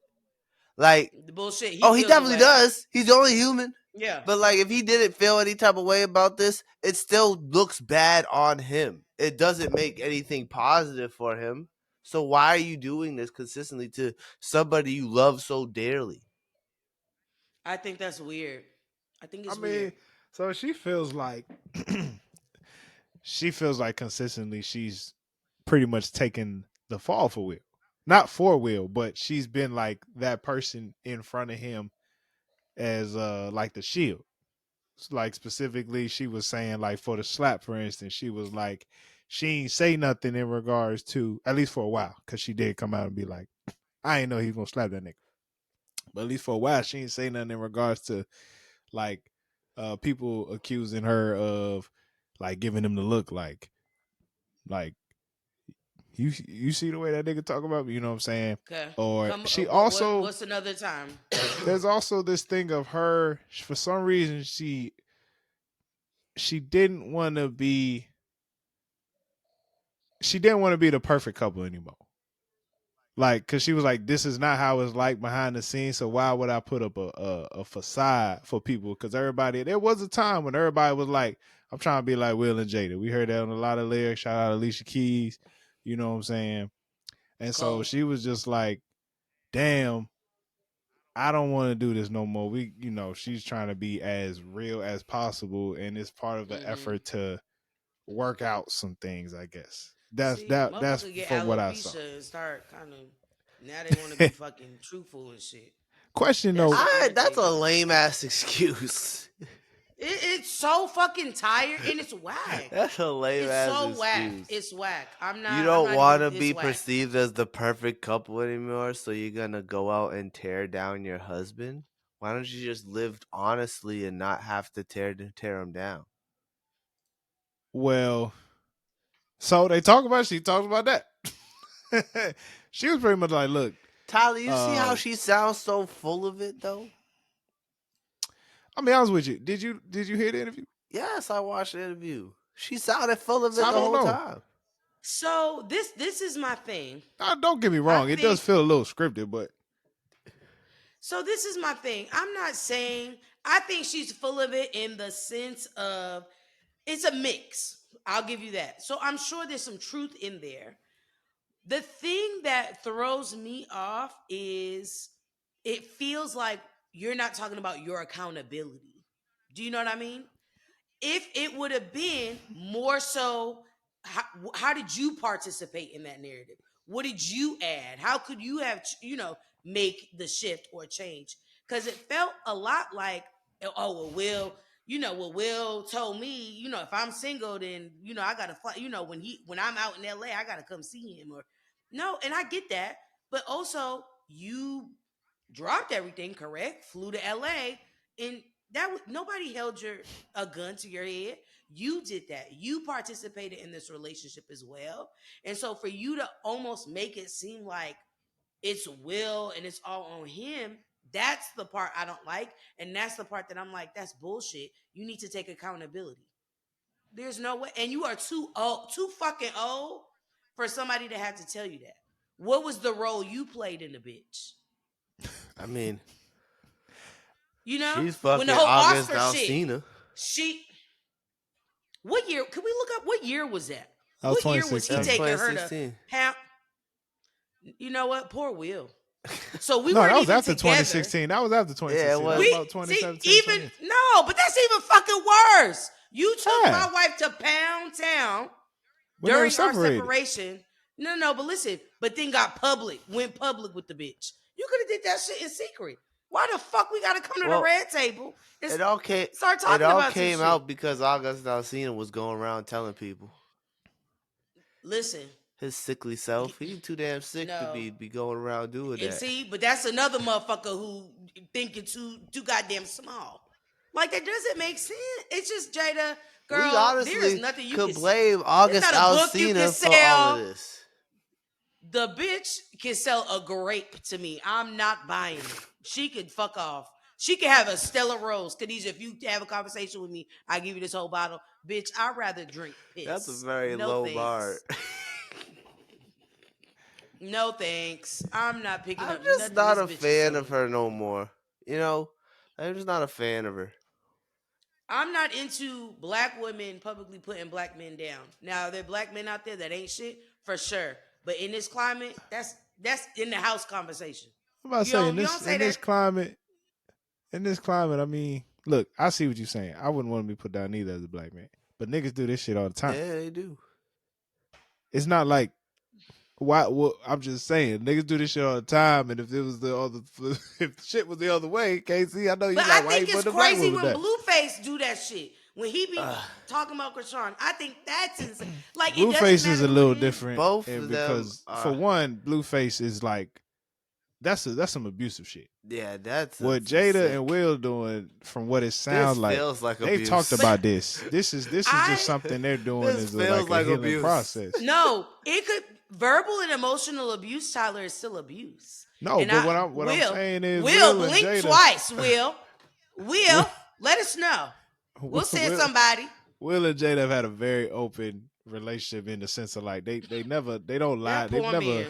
like,
The bullshit.
he
feels
definitely
away.
does. He's only human.
Yeah.
But like, if he didn't feel any type of way about this, it still looks bad on him. It doesn't make anything positive for him. So why are you doing this consistently to somebody you love so dearly?
I think that's weird. I think it's
I
weird.
mean, so she feels like she feels like consistently she's pretty much taken the fall for Will. Not for Will, but she's been like that person in front of him as like the shield. Like specifically she was saying like for the slap, for instance, she was like she ain't say nothing in regards to, at least for a while, because she did come out and be like, I ain't know he was gonna slap that nigga. But at least for a while she ain't say nothing in regards to like people accusing her of like giving him the look like you see the way that nigga talk about me, you know what I'm saying?
Okay.
Or she also
what's another time?
there's also this thing of her, for some reason she didn't want to be the perfect couple anymore. Like, cause she was like, this is not how it's like behind the scenes. So why would I put up a facade for people? Cause there was a time when everybody was like, I'm trying to be like Will and Jada. We heard that on a lot of lyrics. Shout out Alicia Keys. You know what I'm saying? And so she was just like, damn, I don't want to do this no more. She's trying to be as real as possible. And it's part of the effort to work out some things, I guess. That's
get
from what I saw.
alopecia and start kind of now they want to be fucking truthful and shit.
Question though,
That's a lame ass excuse.
It's so fucking tired and it's whack.
That's a lame ass excuse.
It's so whack. It's whack. I'm not.
You don't want to be
whack.
perceived as the perfect couple anymore, so you're gonna go out and tear down your husband. Why don't you just live honestly and not have to tear him down?
well, so she talks about that. She was pretty much like, look,
Tyler, you see how she sounds so full of it though?
I'll be honest with you. Did you hear the interview?
Yes, I watched the interview. She sounded full of it the whole time.
So this is my thing.
Don't get me wrong. It does feel a little scripted, but.
So this is my thing. I'm not saying, I think she's full of it in the sense of it's a mix. I'll give you that. So I'm sure there's some truth in there. The thing that throws me off is it feels like you're not talking about your accountability. Do you know what I mean? If it would have been more so, how did you participate in that narrative? What did you add? How could you have, make the shift or change? Because it felt a lot like, oh, well, Will told me, if I'm single, then, I got to fly, when I'm out in LA, I got to come see him. Or no, and I get that. But also, you dropped everything, correct? Flew to LA, and nobody held a gun to your head. You did that. You participated in this relationship as well. And so for you to almost make it seem like it's Will and it's all on him, that's the part I don't like. And that's the part that I'm like, that's bullshit. You need to take accountability. There's no way. And you are too fucking old for somebody to have to tell you that. What was the role you played in the bitch?
I mean,
she's
fucking
when the whole
August
Oscar
Alsina.
shit. What year? Can we look up what year was that?
That was
What year was he
2016.
taking her to
2016.
pound? You know what? Poor Will. So we
No,
weren't
that was
even
after
together.
2016. That was after 2016.
Yeah, it
That
was.
was
We
about 2017.
see, even
2018.
no, but that's even fucking worse. You took
Yeah.
my wife to Pound Town
When they were
during our
separated.
separation. No, but listen, but then went public with the bitch. You could have did that shit in secret. Why the fuck we gotta come to
Well,
the red table and
It all came.
start talking
It all
about
came
some
out
shit?
because August Alsina was going around telling people
Listen,
his sickly self. He too damn sick to
No.
be going around doing
and
that.
see, but that's another motherfucker who thinking too goddamn small. Like that doesn't make sense. It's just Jada, girl.
We honestly
there's nothing you
could
can
blame August
not a book you can
Alsina for all of
sell.
this.
The bitch can sell a grape to me. I'm not buying it. She could fuck off. She can have a Stella Rose. Khadijah, if you have a conversation with me, I give you this whole bottle. Bitch, I'd rather drink piss.
That's a very
No
low
thanks.
bar.
No thanks. I'm not picking
I'm
up
just
nothing
not
this
a
bitch is
fan
selling.
of her no more. You know, I'm just not a fan of her.
I'm not into black women publicly putting black men down. Now, there are black men out there that ain't shit, for sure. But in this climate, that's in the house conversation.
I'm about to
You
say,
don't-
in
you
this
don't say
in this
that.
climate, I mean, look, I see what you're saying. I wouldn't want to be put down either as a black man. But niggas do this shit all the time.
Yeah, they do.
It's not like well, I'm just saying, niggas do this shit all the time. And if it was the other, if shit was the other way, KC, I know you
But
like
I
why
think
you
it's
put the black
crazy
woman
when
down.
Blueface do that shit. When he be talking about Krishan, I think that's insane. Like it
Blueface
doesn't
is
matter
a
who
little
it is.
different.
Both
and
of
because
them
for
are-
one, Blueface is like that's some abusive shit.
Yeah, that's
What
some
Jada
sick-
and Will doing, from what it
This
sounds like,
feels like
they've
abuse.
talked about this. This is just something they're doing
This
as
feels
a
like
healing
abuse.
process.
No, it could verbal and emotional abuse, Tyler, is still abuse.
No,
And
but what I'm saying is
Will
Will and
blink
Jada,
twice. Will, let us know. We'll send somebody.
Will and Jada have had a very open relationship in the sense of like they don't lie.
That poor man.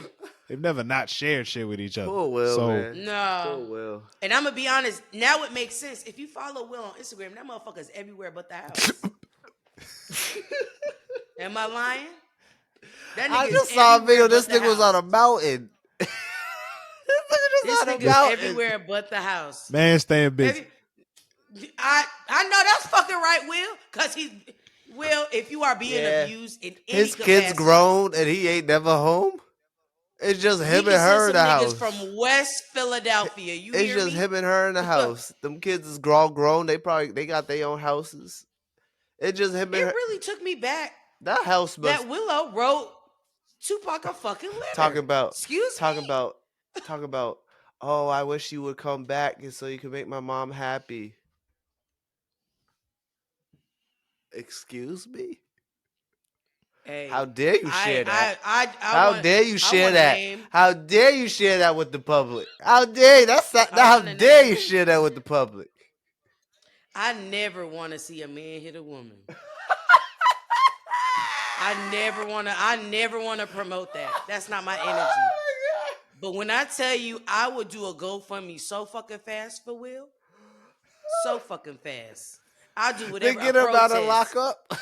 They've never not shared shit with each other.
Poor Will,
so
man. Poor
No.
Will.
And I'm gonna be honest. Now it makes sense. If you follow Will on Instagram, that motherfucker's everywhere but the house. Am I lying? That
I
nigga's
just saw a
everywhere
video.
but
This
the
nigga was
house.
on a mountain. This nigga
This
just on a
nigga's
mountain.
everywhere but the house.
man, staying busy.
I know that's fucking right, Will. Cause Will, if you are being
Yeah.
abused in any
His
capacity,
kid's grown and he ain't never home. It's just
we
him
can
and her
send
in the
some
house.
niggas from West Philadelphia. You
It's
hear
just
me?
him and her in the house. Them kids is grown. They got their own houses. It's just him
It
and her.
really took me back
That house must
that Willow wrote Tupac a fucking letter.
talking about.
Excuse
Talking
me.
about. Oh, I wish you would come back and so you could make my mom happy. Excuse me.
Hey,
How dare you share that?
How
dare you share that?
Name.
How dare you share that with the public? How dare you? How
wanna
dare
name-
you share that with the public?
I never want to see a man hit a woman. I never want to promote that. That's not my energy. But when I tell you I would do a GoFundMe so fucking fast for Will, so fucking fast. I'll do
They
whatever.
get
a
him out of
protest.
lockup.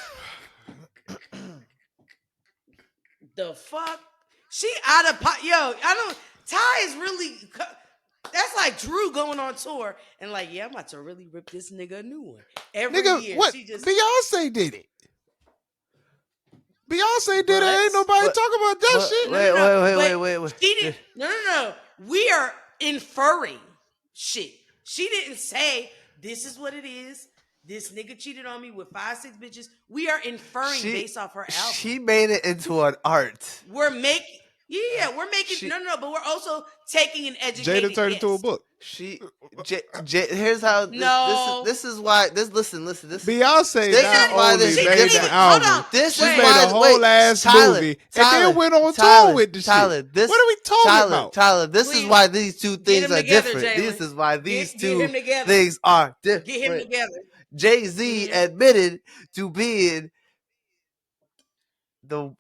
The fuck? She out of pot. Yo, I don't. Ty is really. That's like Drew going on tour and like, yeah, I'm about to really rip this nigga a new one every
Nigga,
year.
what?
She just
Beyonce did it. Beyonce did it.
But-
Ain't nobody
but-
talking about that
but-
shit.
Wait.
She did. No. We are inferring shit. She didn't say this is what it is. This nigga cheated on me with 5-6 bitches. We are inferring based off her album.
She made it into an art.
We're making. We're making. But we're also taking an educated
Jada turned it into a
guess.
book.
Here's how.
No.
This is why. Listen. This
Beyonce
This
not
is why
only
this-
made
this
the
is-
album,
hold on.
This
she
is
made
why
a whole ass movie and then went on tour with the shit.
This,
what are we talking about?
Tyler, this
Please,
is why these two things
them
are
together,
different.
Jalen.
This is why these
Get
two
him together.
things are different.
Get him together.
Jay-Z
Mhm.
admitted to being the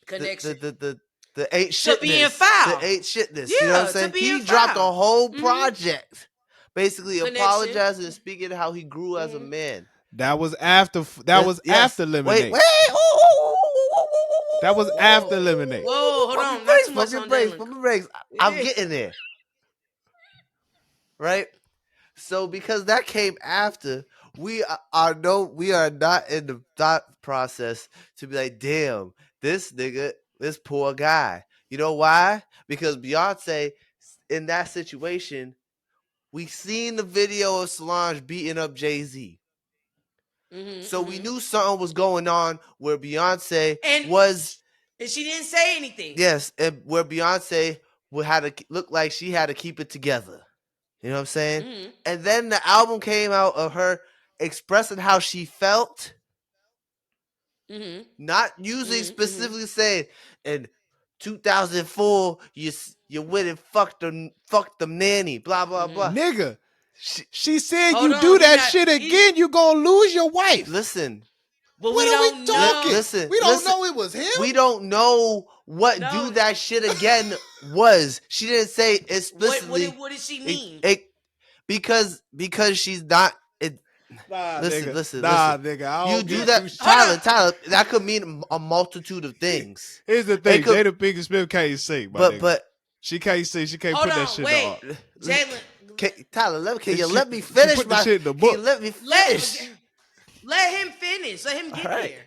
Connection.
the ain't
To
shitness.
being foul.
The ain't shitness.
Yeah,
you know what I'm
to
saying?
being
He dropped a
foul.
whole
Mhm.
project. Basically
Connection.
apologizing and speaking how he grew as a
Mhm.
man.
That was after. After Lemonade.
Wait.
That was after Lemonade.
Whoa, hold on. Not too much on Jalen.
Breaks. I'm getting there. Right? So because that came after, we are not in the thought process to be like, damn, this nigga, this poor guy. You know why? Because Beyonce, in that situation, we seen the video of Solange beating up Jay-Z. So we knew something was going on where Beyonce was.
And she didn't say anything.
Yes, and where Beyonce had to look like she had to keep it together. You know what I'm saying? And then the album came out of her expressing how she felt. Not using specifically saying in 2004 you went and fucked them nanny, blah blah blah.
Nigga, she said you do that shit again, you gonna lose your wife.
Listen.
But
what are we talking?
Listen,
we don't know it was him.
We don't know what do that shit again was. She didn't say explicitly.
What did she mean?
Because she's not. Listen.
Nigga.
You do that, Tyler. That could mean a multitude of things.
Here's the thing: Jada Pinkett-Smith can't sing,
but
she can't sing. She can't put that shit on.
Jalen,
Tyler, can you let me finish?
Put the shit in the book.
Can you let me finish?
Let him finish. Let him get there.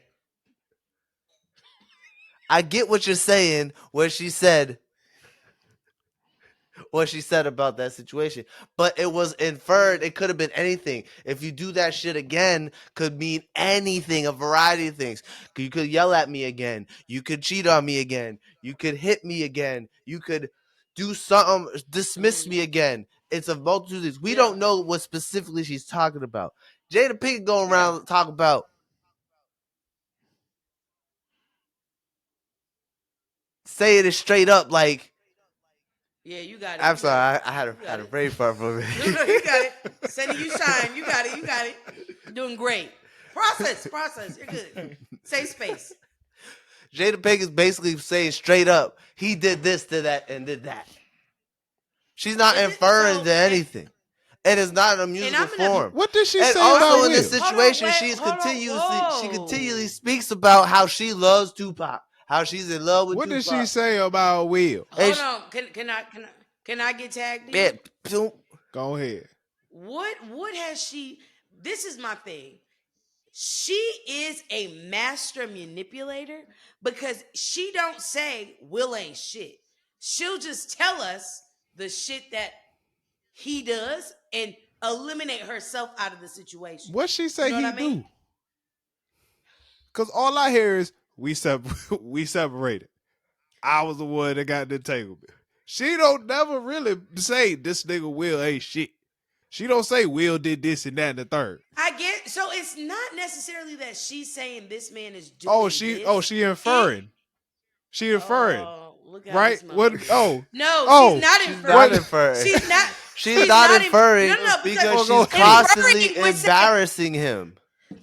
I get what you're saying. What she said about that situation, but it was inferred. It could have been anything. If you do that shit again, could mean anything, a variety of things. You could yell at me again. You could cheat on me again. You could hit me again. You could do something, dismiss me again. It's a multitude of things. We don't know what specifically she's talking about. Jada Pinkett going around talking about saying it straight up like.
Yeah, you got it.
I'm sorry, I had a brain fart for me.
No, you got it. Sending you shine. You got it. You're doing great. Process. You're good. Safe space.
Jada Pinkett is basically saying straight up, he did this, did that, and did that. She's not inferring to anything. And it's not in a musical form.
What did she say
also
about
in this situation, she continually speaks about how she loves Tupac, how she's in love with
Tupac. What did she say about Will?
Hold on. Can I get tagged in?
Yeah.
Go ahead.
What has she? This is my thing. She is a master manipulator because she don't say Will ain't shit. She'll just tell us the shit that he does and eliminate herself out of the situation.
What she say he do? Because all I hear is we separated. I was the one that got the entanglement. She don't never really say this nigga Will ain't shit. She don't say Will did this and that and the third.
I get so it's not necessarily that she's saying this man is doing this.
She inferring. She inferring.
Look at
right? What?
No, she's not inferring. She's not inferring.
Because she's constantly embarrassing him.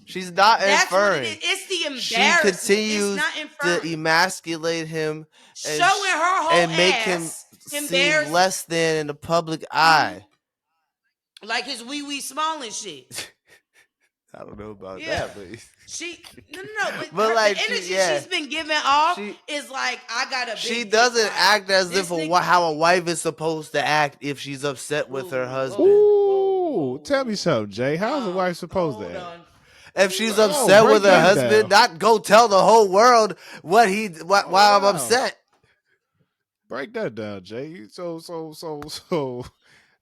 She's not inferring.
It's the embarrassment.
She continues to emasculate him
showing her whole
and make him seem less than in the public eye.
Like his wee small and shit.
I don't know about that, but
but like the energy she's been giving off is like I got a big
she doesn't act as if how a wife is supposed to act if she's upset with her husband.
Ooh, tell me something, Jay. How's a wife supposed to act?
If she's upset with her husband, not go tell the whole world why I'm upset.
Break that down, Jay. So.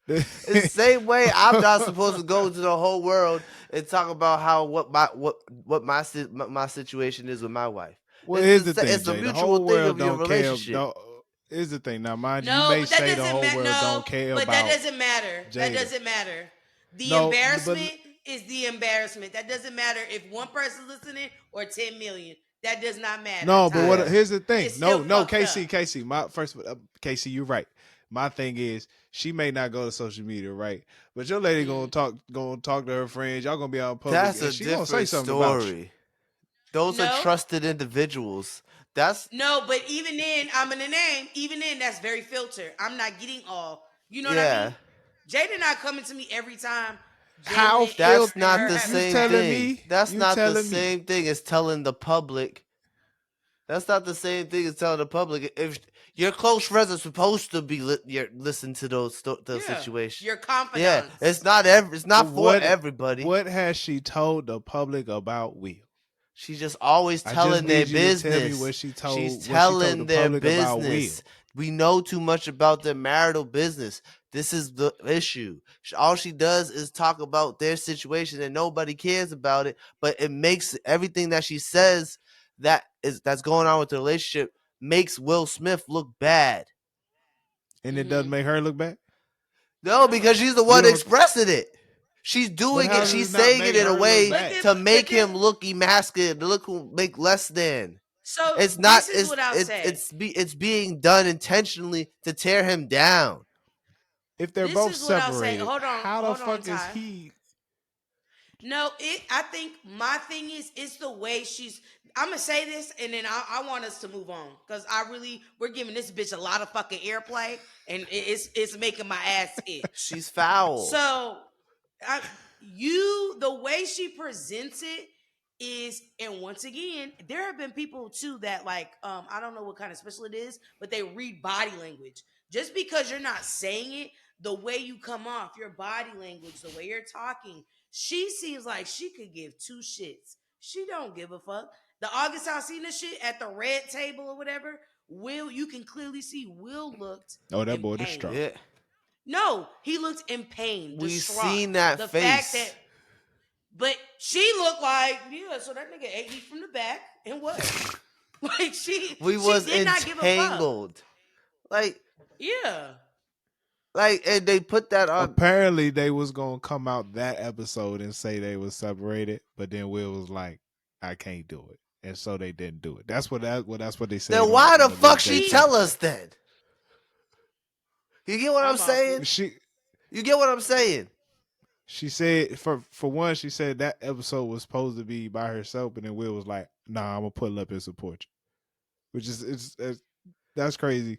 It's the same way I'm not supposed to go to the whole world and talk about how what my situation is with my wife.
Well, here's the thing,
it's
Jay,
a mutual thing of your relationship.
Here's the thing. Now, mind you, you may say the whole world don't care about.
But that doesn't matter.
Jada.
That doesn't matter. The embarrassment is the embarrassment. That doesn't matter if one person's listening or 10 million. That does not matter.
No, but here's the thing. No, KC. KC, you're right. My thing is, she may not go to social media, right? But your lady gonna talk to her friends. Y'all gonna be out in public.
That's a different story. Those are trusted individuals. But
even then, I'm in the name. Even then, that's very filtered. I'm not getting all. You know what I mean? Jada not coming to me every time
How
Jalen
That's
and
not
her
the
having a
same
telling
child.
thing.
me?
That's
You
not the
telling me?
same thing as telling the public. That's not the same thing as telling the public. If your close friends are supposed to be listen to those
Yeah,
situations.
your
Yeah,
confidants.
it's not for everybody.
What has she told the public about Will?
She's just always
I just
telling their
need you to tell me
business.
what
She's
she told the
telling their
public about Will.
business. We know too much about their marital business. This is the issue. All she does is talk about their situation and nobody cares about it. But it makes everything that she says that's going on with the relationship makes Will Smith look bad.
And it doesn't make her look bad?
No, because she's the
You
one
don't-
expressing it. She's
But
doing
how
it.
does
She's
it not
saying
make
it in a
her look
way
bad?
to make him look emasculated, make less than.
So
It's not.
this is what I'll say.
It's being done intentionally to tear him down.
If they're
This
both
is what I'll say.
separated, how the fuck is
Ty.
he?
No, I think my thing is it's the way she's. I'm gonna say this, and then I want us to move on because we're giving this bitch a lot of fucking airplay, and it's making my ass itch.
She's foul.
So, the way she presents it is, and once again, there have been people too that I don't know what kind of special it is, but they read body language. Just because you're not saying it, the way you come off, your body language, the way you're talking, she seems like she could give two shits. She don't give a fuck. The August Alsina shit at the red table or whatever, you can clearly see Will looked
that
in
boy
pain.
distraught.
Yeah.
No, he looked in pain.
We've
distraught.
seen that
the
face.
Fact that, but she looked like, so that nigga ate me from the back and what? she did not give a fuck.
Entangled.
Yeah.
And they put that on.
Apparently, they was gonna come out that episode and say they was separated, but then Will was like, "I can't do it," and so they didn't do it. That's what they said.
Then why the fuck she tell us then? You get what I'm saying? You get what I'm saying?
She said for one, she said that episode was supposed to be by herself, and then Will was like, "Nah, I'm gonna pull up and support you," which is that's crazy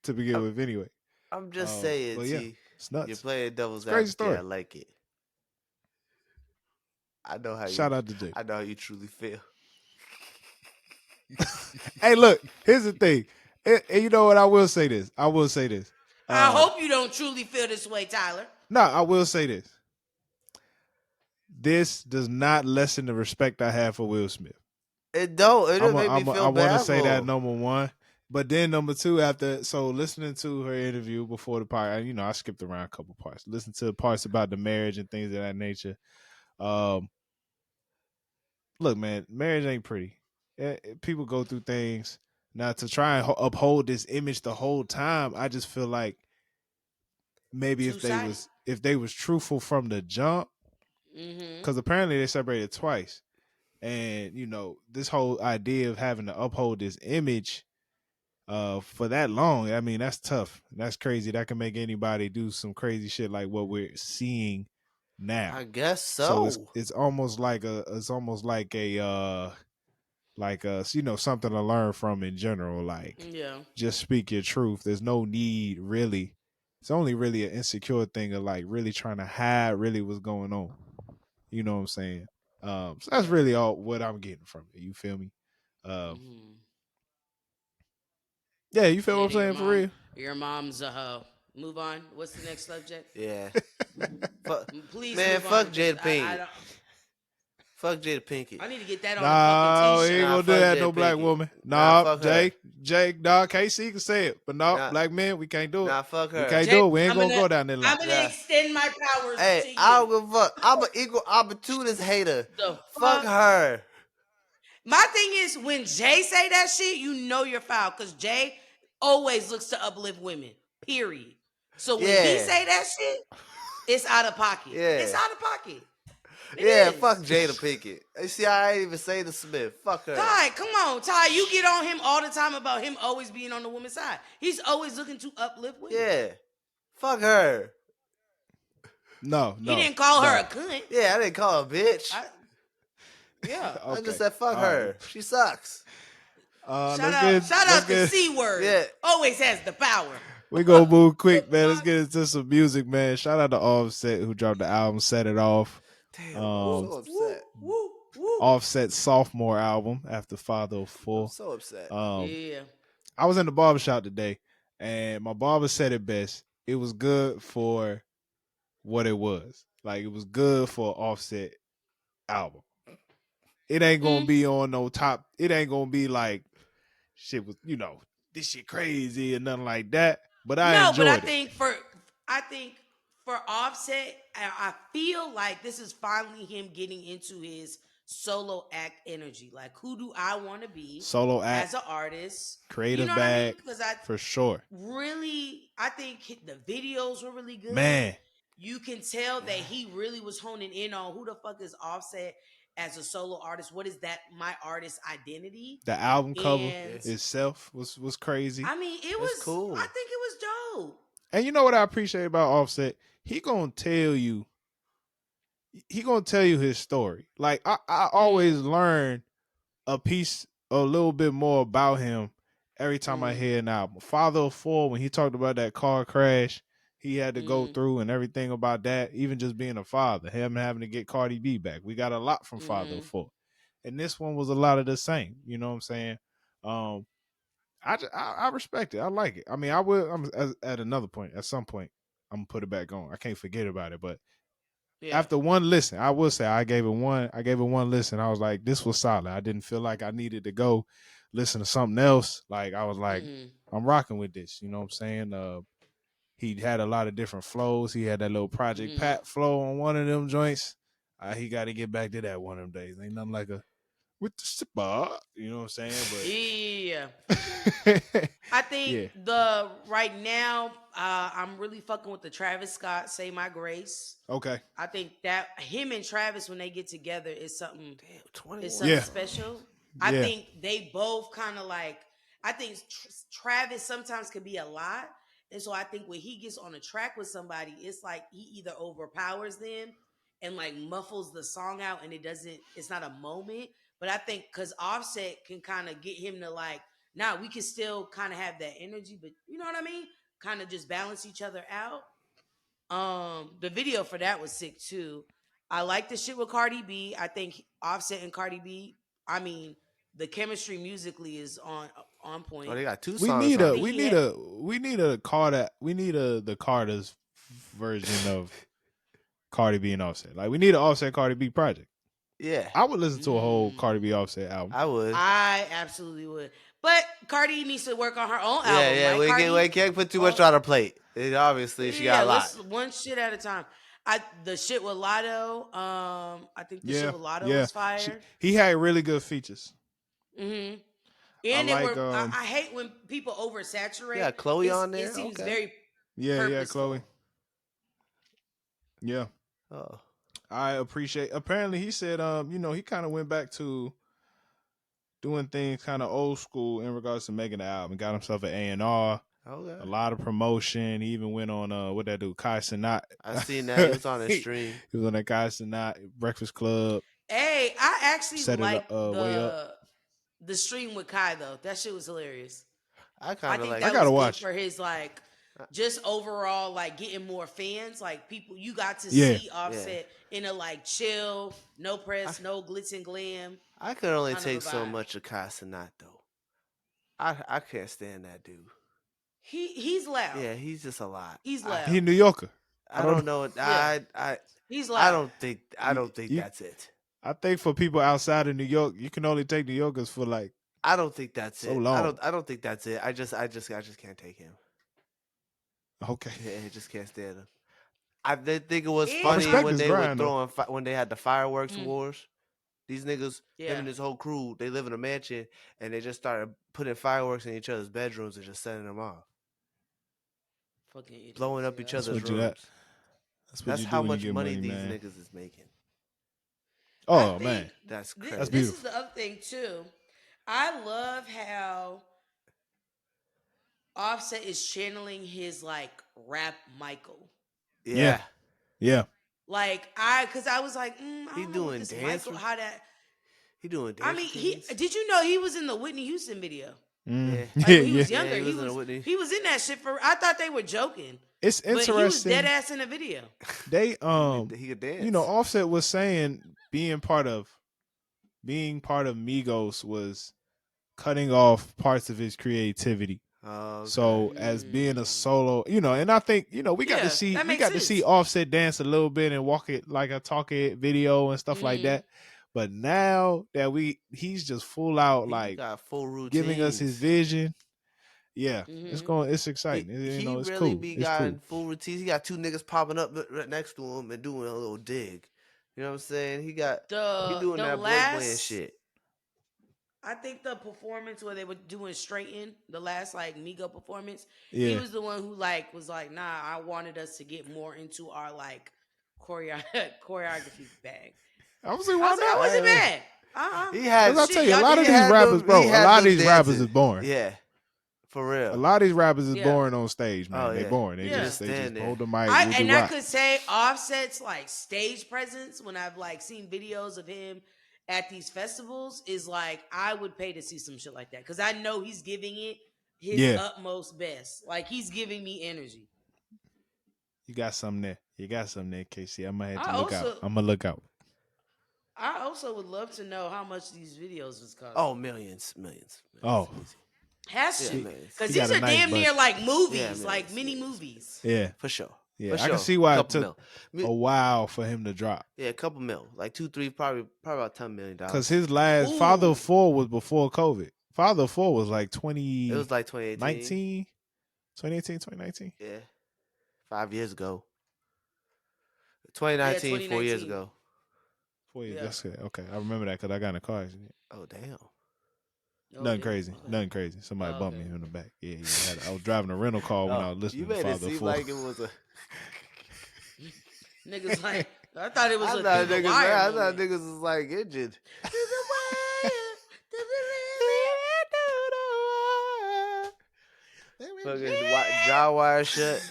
to begin with, anyway.
I'm just saying,
but yeah, it's nuts.
You're playing devil's
crazy
advocate.
story.
I like it. I know how
Shout out to Jay.
I know how you truly feel.
Hey, look, here's the thing. And you know what? I will say this.
I hope you don't truly feel this way, Tyler.
No, I will say this. This does not lessen the respect I have for Will Smith.
It don't. It don't make me feel bad.
I want to say that number one. But then number two, listening to her interview before the part, I skipped around a couple parts. Listen to the parts about the marriage and things of that nature. Look, man, marriage ain't pretty. People go through things. Now, to try and uphold this image the whole time, I just feel like maybe if they was truthful from the jump, because apparently they separated twice, and this whole idea of having to uphold this image for that long, I mean, that's tough. That's crazy. That can make anybody do some crazy shit like what we're seeing now.
I guess so.
So it's almost like something to learn from in general. Like, just speak your truth. There's no need really. It's only really an insecure thing of like really trying to hide really what's going on. You know what I'm saying? So that's really all what I'm getting from it. You feel me? Yeah, you feel what I'm saying for real?
Your mom's a hoe. Move on. What's the next subject?
Yeah.
Please,
man,
move
fuck
on,
Jada Pinkett. Fuck Jada Pinkett.
I need to get that on a fucking t-shirt.
He ain't gonna do that, no black woman. Jay, KC can say it, but black men, we can't do it.
Nah, fuck her.
We can't do it. We ain't gonna go down there.
I'm gonna extend my powers to you.
I don't give a fuck. I'm an equal opportunist hater. Fuck her.
My thing is, when Jay say that shit, you know you're foul, because Jay always looks to uplift women, period. So when he say that shit, it's out of pocket.
Yeah.
It's out of pocket. It is.
Fuck Jada Pinkett. See, I ain't even say the Smith. Fuck her.
Ty, come on, Ty. You get on him all the time about him always being on the woman's side. He's always looking to uplift women.
Yeah. Fuck her.
No.
He didn't call her a cunt.
Yeah, I didn't call her a bitch. I just said fuck her. Right. She sucks.
Shout out to C-Word. Yeah. Always has the power.
We gonna move quick, man. Let's get into some music, man. Shout out to Offset who dropped the album "Set It Off."
Damn, I'm so upset.
Woo, woo.
Offset's sophomore album after Father of
I'm
4.
so upset.
Yeah.
I was in the barbershop today, and my barber said it best. It was good for what it was. Like, it was good for Offset album. It ain't gonna be on no top. It ain't gonna be like shit was, this shit crazy and nothing like that. But I
No, but
enjoyed it.
I think for Offset, I feel like this is finally him getting into his solo act energy. Like, who do I want to be
Solo act,
as an artist?
creative
You know what I mean?
bag,
Because I
for sure.
I think the videos were really good.
Man,
You can tell that he really was honing in on who the fuck is Offset as a solo artist. What is that my artist identity?
the album cover
And
itself was crazy.
I mean, it was
cool.
I think it was dope.
And you know what I appreciate about Offset? He gonna tell you his story. Like I always learn a little bit more about him every time I hear an album. Father of 4, when he talked about that car crash he had to go through and everything about that, even just being a father, him having to get Cardi B back. We got a lot from Father of 4. And this one was a lot of the same. You know what I'm saying? I respect it. I like it. I mean, at another point, at some point, I'm gonna put it back on. I can't forget about it. But after one listen, I will say I gave it one listen. I was like, this was solid. I didn't feel like I needed to go listen to something else. Like I was like, I'm rocking with this. You know what I'm saying? He had a lot of different flows. He had that little Project Pat flow on one of them joints. He got to get back to that one of them days. Ain't nothing like a with the sipper. You know what I'm saying? But
I think right now, I'm really fucking with the Travis Scott "Say My Grace."
Okay.
I think that him and Travis, when they get together, is something. Is
Yeah.
something special. I think they both kind of like. I think Travis sometimes can be a lot, and so I think when he gets on a track with somebody, it's like he either overpowers them and like muffles the song out, and it's not a moment. But I think because Offset can kind of get him to like, nah, we can still kind of have that energy, but you know what I mean? Kind of just balance each other out. The video for that was sick too. I like the shit with Cardi B. I think Offset and Cardi B, I mean, the chemistry musically is on point.
Oh, they got 2
we
songs.
need
on
a
it.
we need a Carter the Carter's version of Cardi B and Offset. Like we need an Offset Cardi B project.
Yeah,
I would listen to a whole Cardi B Offset album.
I would.
I absolutely would. But Cardi needs to work on her own album.
Yeah,
right,
we can't put too much on her plate. Obviously, she got a lot.
One shit at a time. The shit with Lotto. I think the shit with Lotto was fire.
He had really good features.
And
like,
I hate when people oversaturate.
Yeah, Chloe on there.
It seems
Okay.
very
Yeah,
purposeful.
Chloe. Yeah.
Oh.
I appreciate. Apparently, he said, he kind of went back to doing things kind of old school in regards to making the album. Got himself an A&R.
Okay.
A lot of promotion. He even went on what that dude Kai Cenat.
I seen that. He was on the stream.
He was on that Kai Cenat Breakfast Club.
Hey, I actually like
way up.
the stream with Kai though. That shit was hilarious.
I kind of like.
That
I gotta
was
watch
good for his like just overall like getting more fans. Like people, you got to see Offset in a like chill, no press, no glitz and glam.
I could only take so much of Kai Cenat though. I can't stand that dude.
He's loud.
Yeah, he's just a lot.
He's loud.
He New Yorker.
I don't know.
He's loud.
I don't think that's it.
I think for people outside of New York, you can only take New Yorkers for like.
I don't think that's
so
it.
Long.
I don't think that's it. I just can't take him.
Okay.
Yeah, I just can't stand him. I did think it was funny when they were throwing when they had the fireworks wars. These niggas, him and his whole crew, they live in a mansion and they just started putting fireworks in each other's bedrooms and just setting them off.
Fucking
blowing up each other's rooms. That's how much money these niggas is making.
Oh man,
that's crazy.
That's
this
beautiful.
is the other thing too. I love how Offset is channeling his like rap Michael.
Yeah.
Like because I was like,
he doing dance.
Michael, how that?
He doing dance.
I mean, did you know he was in the Whitney Houston video?
Yeah.
Like when he was
Yeah,
younger,
he was in a Whitney.
he was in that shit for. I thought they were joking,
It's
but he was dead
interesting.
ass in the video.
They
He could dance.
you know, Offset was saying being part of Migos was cutting off parts of his creativity.
Oh, okay.
So as being a solo, you know, and I think, you know, we got
Yeah,
to see
that makes sense.
Offset dance a little bit and walk it like a talk it video and stuff like that. But now that he's just full out
he
like
got full routines.
giving us his vision. Yeah, it's exciting.
He
you know, it's
really
cool.
be
It's
got
cool.
full routines. He got two niggas popping up right next to him and doing a little dig. You know what I'm saying? He doing that boy shit.
I think the performance where they were doing Straighten, the last like Migo performance,
Yeah.
he was the one who like was like, nah, I wanted us to get more into our like choreography bag.
I was like, why not?
I wasn't mad.
He had.
I'll tell you, a lot of these rappers, bro. A lot of these rappers is boring.
Yeah, for real.
A lot of these rappers is boring on stage, man.
Oh,
They
yeah.
boring. They just hold the mic.
I could say Offset's like stage presence when I've like seen videos of him at these festivals is like I would pay to see some shit like that because I know he's giving it his utmost best. Like he's giving me energy.
You got something there. KC. I'm gonna have to look out. I'm gonna look out.
I also would love to know how much these videos was costing.
Oh, millions.
Oh,
has to because these are damn near like movies, like mini movies.
Yeah,
for sure.
Yeah, I can see why it took a while for him to drop.
Yeah, a couple mil, like 2, 3, probably about $10 million.
Because his last Father of 4 was before COVID. Father of 4 was like 20.
It was like 2018,
2019.
Yeah, 5 years ago. 2019, 4 years ago.
4 years. That's good. Okay, I remember that because I got in a car accident.
Oh damn.
Nothing crazy. Somebody bumped me in the back. Yeah. I was driving a rental car when I was listening to Father of 4.
You made it seem like it was a
niggas like I thought it was
I thought niggas was like injured. Fucking jaw wire shut.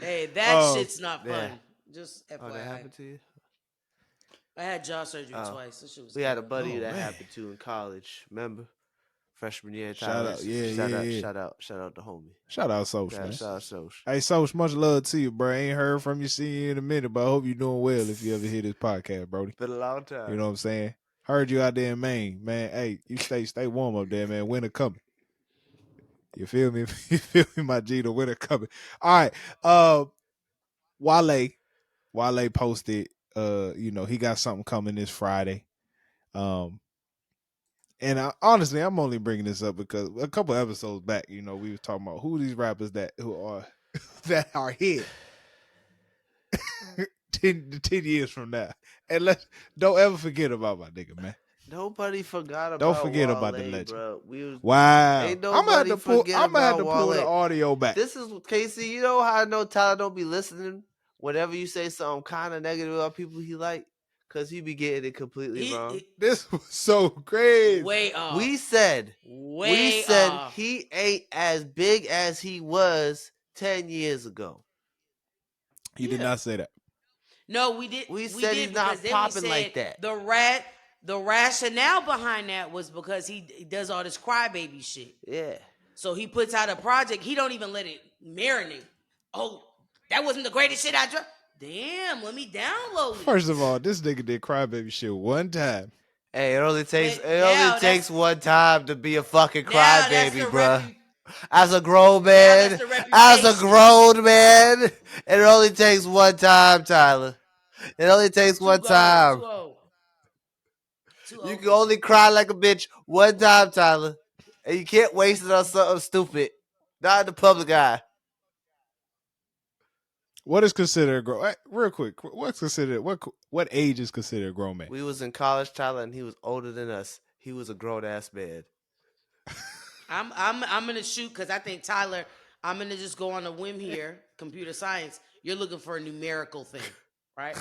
Hey, that shit's not fun. Just FYI.
Oh, that happened to you?
I had jaw surgery twice. That shit was
we had a buddy that happened to in college. Remember? Freshman year.
Shout out.
Shout out to homie.
Shout out Soch, man.
Shout out Soch.
Hey, Soch, much love to you, bro. Ain't heard from you, see you in a minute, but I hope you're doing well if you ever hear this podcast, Brody.
Been a long time.
You know what I'm saying? Heard you out there in Maine, man. Hey, you stay warm up there, man. Winter coming. You feel me? You feel me, my G? The winter coming. All right. Wale posted, he got something coming this Friday. And honestly, I'm only bringing this up because a couple episodes back, we were talking about who these rappers that are here 10 years from now. And don't ever forget about my nigga, man.
Nobody forgot about.
Don't forget
Wale,
about the legend.
Bro.
Wow.
I'm gonna have to pull
the audio back.
This is Casey. You know how I know Tyler don't be listening whenever you say something kind of negative about people he like, because he be getting it completely wrong.
This was so crazy.
Way off.
We said he ain't as big as he was 10 years ago.
He did not say that.
No, we did.
We said he's not popping like that.
The rationale behind that was because he does all this crybaby shit.
Yeah.
So he puts out a project. He don't even let it marinate. Oh, that wasn't the greatest shit I dropped. Damn, let me download it.
First of all, this nigga did crybaby shit one time.
Hey, it only takes one time to be a fucking crybaby, bruh. As a grown man, it only takes one time, Tyler. It only takes one time. You can only cry like a bitch one time, Tyler. And you can't waste it on something stupid. Not in the public eye.
What is considered real quick? What age is considered a grown man?
We was in college, Tyler, and he was older than us. He was a grown ass man.
I'm gonna shoot because I think Tyler. I'm gonna just go on a whim here. Computer science. You're looking for a numerical thing, right?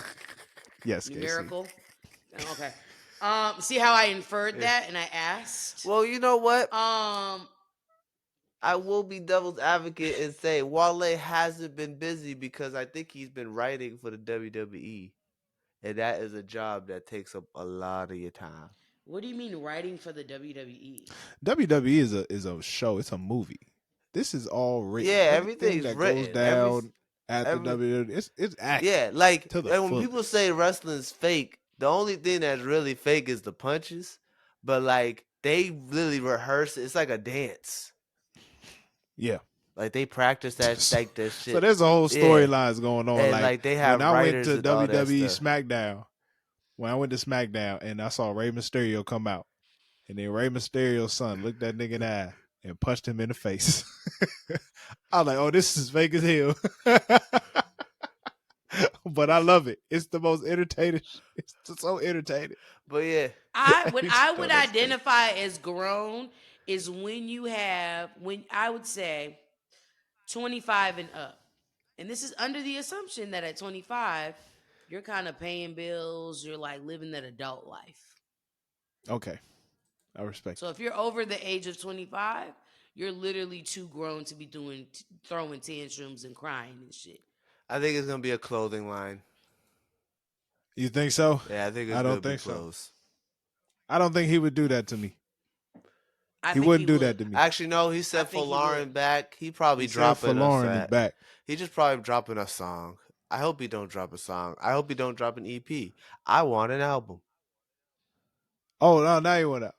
Yes.
Numerical. Casey. Okay. See how I inferred that, and I asked.
Well, you know what? I will be devil's advocate and say Wale hasn't been busy because I think he's been writing for the WWE, and that is a job that takes up a lot of your time.
What do you mean writing for the WWE?
WWE is a show. It's a movie. This is all written.
Yeah,
Everything
everything's
that goes
written.
down at the
Every
WWE, it's acting
yeah, like
to the
and when people
fullest.
say wrestling's fake, the only thing that's really fake is the punches. But like they really rehearse it. It's like a dance.
Yeah.
Like they practice that
So,
like that
so
shit.
there's a whole
Yeah.
storylines going on.
And
Like
like they
when
have
I went
writers
to
and all that
WWE
stuff.
SmackDown, when I went to SmackDown and I saw Rey Mysterio come out, and then Rey Mysterio's son looked that nigga in the eye and punched him in the face. I was like, oh, this is fake as hell. But I love it. It's the most entertaining. It's just so entertaining.
But yeah.
What
It's
I
so
would
that's
identify as grown is when you have when I would say 25 and up. And this is under the assumption that at 25 you're kind of paying bills, you're like living that adult life.
okay. I respect
So if you're over the age of 25, you're literally too grown to be throwing tantrums and crying and shit.
I think it's gonna be a clothing line.
it. You think so?
Yeah, I think it's
I
gonna
don't
be
think so.
clothes.
I don't think he would do that to me.
I
He
think
wouldn't do
would.
that to me.
Actually, no, he
I
said for
think he
Lauren
would.
back, he probably
He said
dropping
for Lauren
us
is
at.
back.
He just probably dropping a song. I hope he don't drop a song. I hope he don't drop an EP. I want an album.
Oh no, now you want out.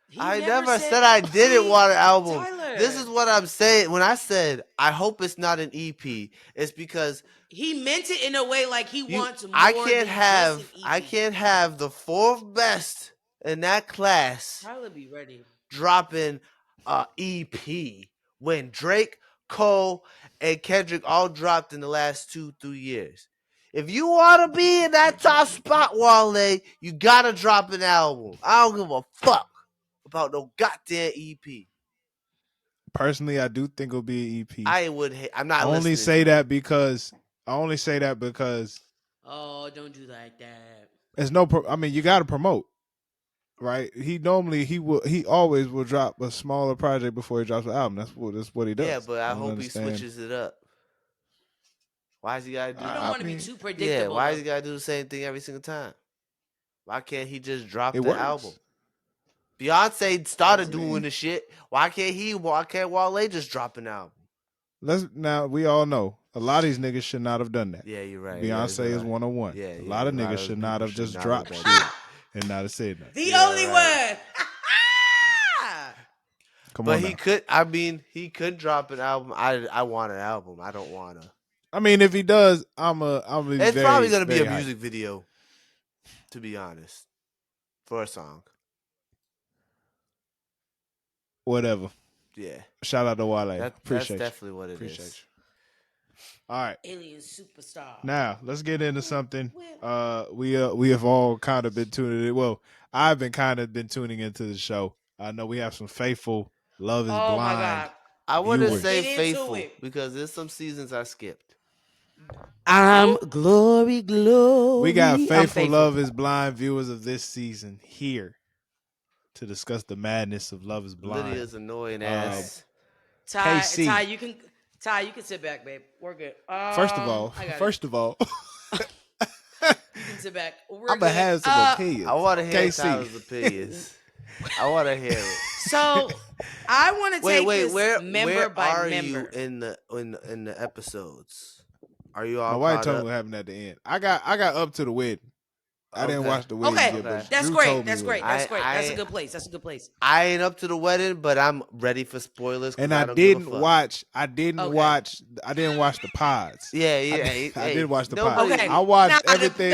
He
I never
said
said I didn't want an album.
Tyler.
This is what I'm saying. When I said I hope it's not an EP, it's because
He meant it in a way like he wants more
I
than just an EP.
can't have the fourth best in that class
Tyler be ready.
dropping a EP when Drake, Cole, and Kendrick all dropped in the last 2-3 years. If you want to be in that top spot, Wale, you gotta drop an album. I don't give a fuck about no goddamn EP.
Personally, I do think it'll be an EP.
I'm not
I only
listening
say
to
that because
Oh, don't do like that.
there's no. I mean, you got to promote, right? He always will drop a smaller project before he drops an album. That's what he does.
Yeah, but I
don't
hope
understand.
he switches it up. Why is he gotta do
You
that?
don't want to be too predictable.
Yeah, why
though.
is he gotta do the same thing every single time? Why can't he just drop
It
the
works.
album? Beyonce started
I
doing
mean-
the shit. Why can't Wale just drop an album?
Now we all know a lot of these niggas should not have done that.
Yeah, you're right.
Beyonce is 101.
Yeah,
a lot of niggas should not have just dropped
done
shit
that.
and not have said that.
The
Yeah,
only
right.
one.
Come
But
on
he
now.
could. I mean, he could drop an album. I want an album. I don't wanna.
I mean, if he does, I'm
It's probably gonna be a music video. To be honest, for a song.
Whatever.
Yeah,
Shout out to Wale.
that's
Appreciate you.
definitely what it is.
Appreciate you. All right.
Alien superstar.
Now let's get into something. We have all kind of been tuning in. Well, I've been tuning into the show. I know we have some faithful Love Is
Oh
Blind.
my god.
I wouldn't
viewers.
say
Get into
faithful
it.
because there's some seasons I skipped.
I'm glory.
We got
I'm
faithful Love Is Blind viewers of this season here to discuss the madness of Love Is Blind.
Lydia's annoying ass.
Ty,
KC.
Ty, you can sit back, babe. We're good.
First of all,
I got
it.
you can sit back. We're
I'm gonna
good.
have some opinions.
I want to hear
KC.
Tyler's opinions. I want to hear it.
So I want to take
Wait,
this
where
member by
are
member.
you in the episodes? Are you all
My wife
caught
told me
up?
what happened at the end. I got up to the wedding. I didn't
Okay.
watch the wedding
Okay,
yet, but
that's
Drew
great.
told me
That's
what
great.
it
That's
was.
great.
I-
That's a good place. That's a good place.
I ain't up to the wedding, but I'm ready for spoilers. 'cause
And I
don't give a
didn't
fuck.
watch. I didn't
Okay.
watch. I didn't watch the pods.
Yeah,
I did watch the
nobody-
pods.
Okay,
I watched
Now,
everything.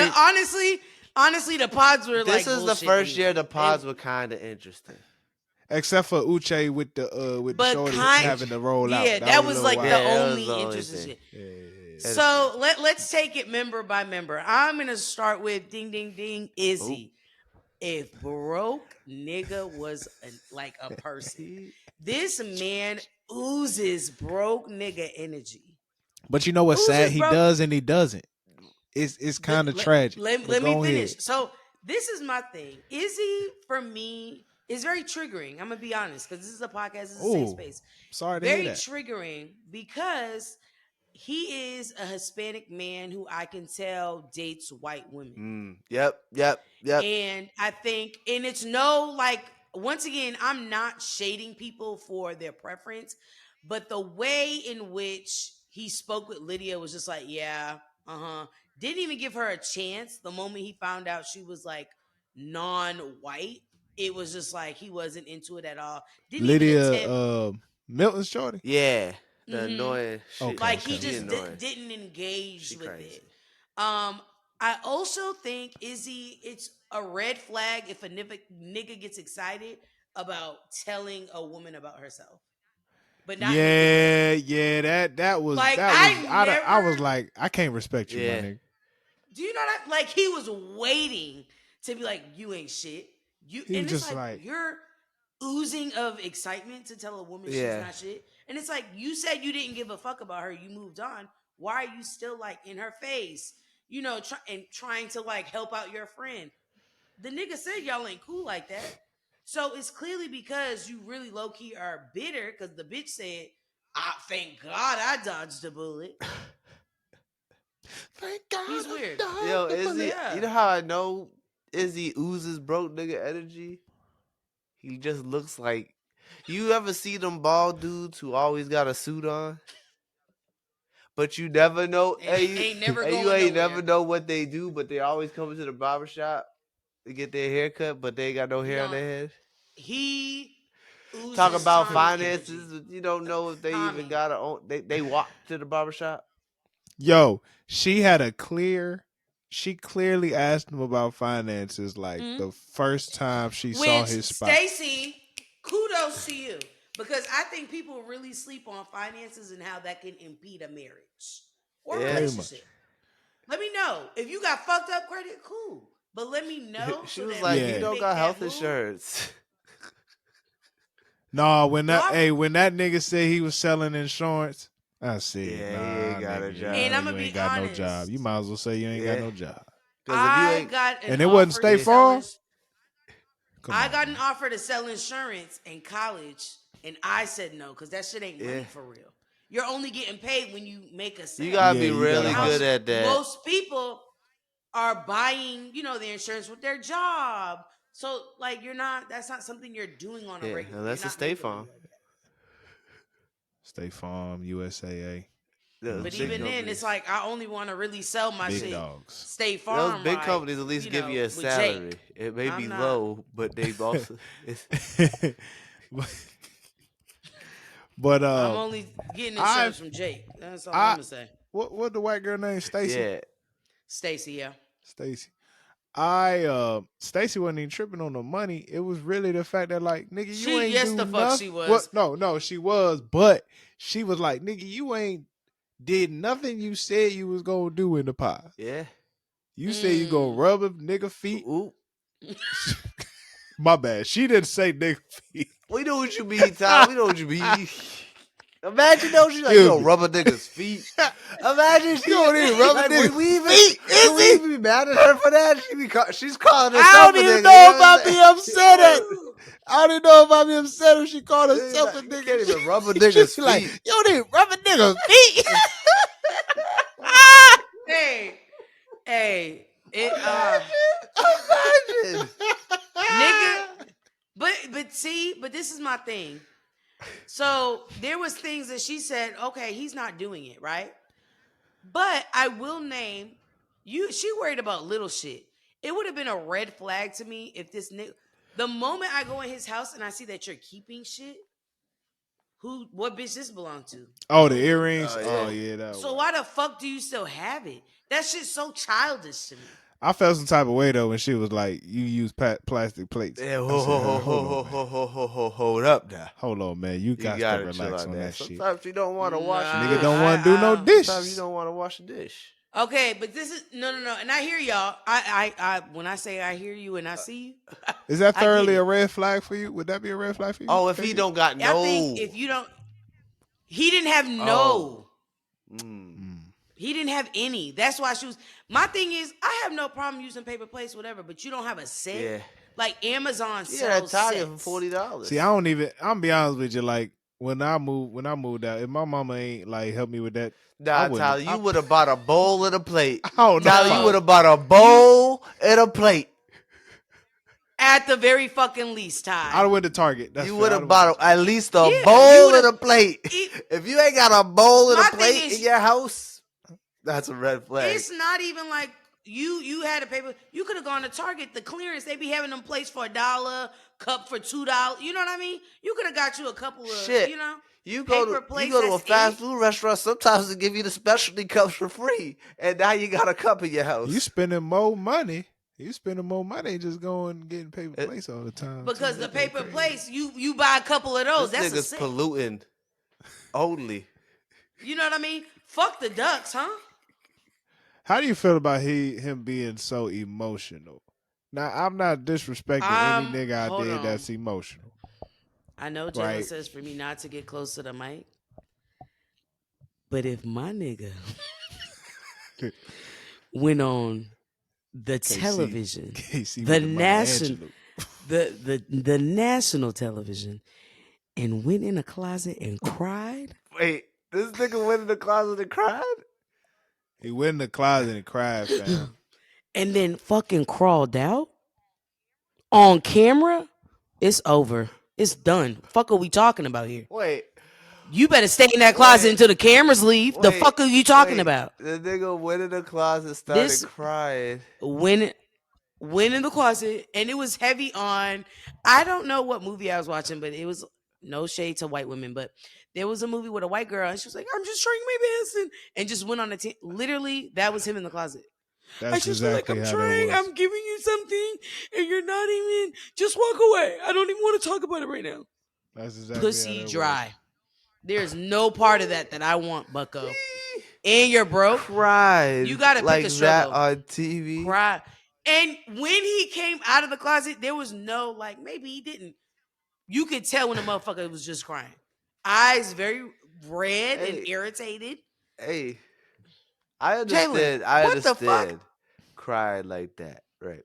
honestly, the pods were like
This is the
bullshit
first
anyway.
year the pods were kind of interesting.
Except for Uche with the
But
shorty
kind-
having to roll out.
Yeah, that
a
was
little
like
wild.
the
Yeah, that was
only
the only
interesting
thing.
shit.
Yeah.
So let's take it member by member. I'm gonna start with ding ding ding Izzy. If broke nigga was like a person, this man oozes broke nigga energy.
But you know what's
Who's
sad?
this,
He
bro?
does and he doesn't. It's kind of tragic.
Let
But
me
go
finish.
ahead.
So this is my thing. Izzy for me is very triggering. I'm gonna be honest because this is a podcast. This is a safe
Ooh,
space.
Sorry to
Very
hear that.
triggering because he is a Hispanic man who I can tell dates white women.
Yep. Yep.
And I think, and it's no like, once again, I'm not shading people for their preference, but the way in which he spoke with Lydia was just like, yeah, didn't even give her a chance. The moment he found out she was like non-white, it was just like he wasn't into it at all. Didn't even
Lydia
attempt.
Milton Shorty.
Yeah. The
hmm
annoying shit.
Okay,
Like he
okay.
She
just
annoying.
didn't engage
She
with
crazy.
it. I also think Izzy, it's a red flag if a nigga gets excited about telling a woman about herself, but not in a good way.
Yeah. That was
Like
that was.
I
I was
never.
like, I can't respect you, my
Yeah.
nigga.
Do you know that? Like he was waiting to be like, "You ain't shit." You
He
and
was
it's
just
like
like,
you're oozing of excitement to tell a woman she's
Yeah.
not shit, and it's like you said you didn't give a fuck about her. You moved on. Why are you still like in her face? You know, and trying to like help out your friend. The nigga said y'all ain't cool like that. So it's clearly because you really low key are bitter because the bitch said, I thank God I dodged a bullet.
thank God.
He's weird.
Yo, Izzy,
Yeah.
you know how I know Izzy oozes broke nigga energy? He just looks like. You ever see them bald dudes who always got a suit on? But you never know.
Ain't never
You
going
ain't
nowhere.
never know what they do, but they always come to the barbershop to get their hair cut, but they ain't got no
He
hair on
don't
their head.
he
Talk
oozes
about
Tommy energy.
finances. You don't know if they even
Tommy.
got a own. They walk to the barbershop.
Yo, she had a clear. She clearly asked him about finances like
Mhm.
the first time she saw
Which
his spot.
Stacy, kudos to you. Because I think people really sleep on finances and how that can impede a marriage or
Yeah.
Very much.
relationship. Let me know. If you got fucked up credit, cool. But let me know
She
so
was
that
like,
when
Yeah.
"You
you
don't
make
got
that
health
move,
insurance."
No, when
y'all.
that nigga said he was selling insurance, I said,
Yeah, he
nah,
ain't got a
nigga, you
And
know
I'm
job.
you
gonna be
ain't got no job.
honest.
You might as well say you ain't got
Yeah,
no job.
because if you
I
ain't,
got an
And it wasn't
offer to
State
Yeah.
sell.
Farm. Come
I
on,
got an
man.
offer to sell insurance in college, and I said no because that shit ain't
yeah,
money for real. You're only getting paid when you make a
you
sale.
gotta
Yeah,
be
you gotta
really
Now,
good
hustle.
at that.
most people are buying, their insurance with their job. So, like, you're not. That's not something you're doing on a
Yeah,
regular. You're
unless it's
not
State
making money
Farm.
like that.
State Farm, USAA. You know
Those
what I'm
But
big
even
saying?
then, it's
companies.
like I only want to really sell my
Big
shit
dogs.
State
Those
Farm
big
right.
companies at least give you a
With Jake.
salary. It may be
I'm not.
low, but they also. It's,
but
I'm only getting
I
insurance from Jake. That's all I'm
I
gonna say.
what the white girl named Stacy?
yeah,
Stacy, yeah.
Stacy. Stacy wasn't even tripping on the money. It was really the fact that like nigga, you ain't
Yes,
do
the fuck
nothing.
she
What?
was.
No, she was, but she was like, nigga, you ain't did nothing you said you was gonna do in the pod.
yeah.
You said you gonna rub a nigga feet.
Ooh,
My bad. She didn't say nigga feet.
we know what you mean, Tom. We know what you mean. Imagine though, she's like, you
Excuse
don't
me.
rub a nigga's feet. Imagine she
You don't even rub a
like,
nigga's
would we even
feet,
would we
is he?
even be mad at her for that? She's calling
I
herself
don't
a
even
nigga.
know
You
if
know what
I'd
I'm
be
saying?
upset at. I don't even know if I'd be upset if she called herself a
You
nigga.
can't even rub a
She
nigga's
be like,
feet.
you don't even rub a nigga's feet.
Hey, hey, it
Imagine.
nigga. But this is my thing. So there was things that she said, okay, he's not doing it, right? But I will name you. She worried about little shit. It would have been a red flag to me if this nigga. The moment I go in his house and I see that you're keeping shit, what bitch this belong to?
Oh, the earrings.
Oh
Oh
yeah.
yeah, that
So
was.
why the fuck do you still have it? That shit's so childish to me.
I felt some type of way though when she was like, "You use plastic plates."
Yeah,
I said, "Hold on, man.
hold up now.
Hold on, man. You
You
got to
gotta chill
relax
on
on
that.
that shit.
Sometimes you don't want to wash a
Nigga
dish.
don't want to do no
Sometimes you
dishes."
don't want to wash a dish.
Okay, but this is no, and I hear y'all. I when I say I hear you and I see you,
Is that
I get
thoroughly a
it.
red flag for you? Would that be a red flag for you?
Oh, if he
KC?
don't got
I think
no.
if you don't, he didn't have
Oh.
no.
Mm.
He didn't have any. That's why she was. My thing is, I have no problem using paper plates, whatever. But you don't have a set.
Yeah.
Like Amazon
She had a
sells
Target for
sets.
$40.
See, I don't even. I'm be honest with you. Like when I moved out, if my mama ain't like help me with that, I
Nah,
wouldn't.
Tyler, you would have bought a bowl and a plate.
I don't know.
Tyler,
If
you
I,
would have bought a
You
bowl and a plate.
At the very fucking least, Ty.
I'd have went to Target. That's
You
fair.
would
I'd
have
have
bought
went to
at least a
Yeah,
bowl
you
and
would've-
a plate. If you ain't got a bowl and
My
a plate
thing is-
in your house, that's a red flag.
It's not even like you had a paper. You could have gone to Target, the clearance. They be having them plates for $1, cup for $2. You know what I mean? You could have got you a couple of,
Shit.
you know.
You
paper
go to
plates,
a
that's
fast
it.
food restaurant. Sometimes they give you the specialty cups for free, and now you got a cup in your house.
You spending more money. You spending more money just going and getting paper plates all the time.
Because
too.
the paper plates, you buy a couple of those.
This
That's a
nigga's
sip.
polluting. Only.
You know what I mean? Fuck the ducks, huh?
How do you feel about him being so emotional? Now, I'm not disrespecting any nigga out
hold
there
on.
that's emotional.
I know Jalen
Right.
says for me not to get close to the mic. But if my nigga went on the television,
KC
the
with
national,
Michelangelo.
the national television, and went in a closet and cried,
Wait, this nigga went in the closet and cried?
He went in the closet and cried, fam.
and then fucking crawled out on camera, it's over. It's done. Fuck are we talking about here?
Wait.
You better stay in that closet until the cameras leave. The
Wait,
fuck are you talking about?
The nigga went in the closet, started crying.
Went in the closet, and it was heavy on. I don't know what movie I was watching, but it was no shade to white women, but there was a movie with a white girl, and she was like, "I'm just trying my best," and just went on a literally that was him in the closet.
That's
I just
exactly
feel like
how
I'm trying.
that was.
I'm giving you something, and you're not even. Just walk away. I don't even want to talk about it right now.
That's exactly
Pussy
how that
dry. There's no part of that I want, Bucko. And you're broke.
Cried.
You gotta pick
like
a struggle.
that on TV.
Cry. And when he came out of the closet, there was no maybe he didn't. You could tell when the motherfucker was just crying. Eyes very red and irritated.
Hey, I understand.
Jalen,
I
what the
understand.
fuck?
Crying like that, right?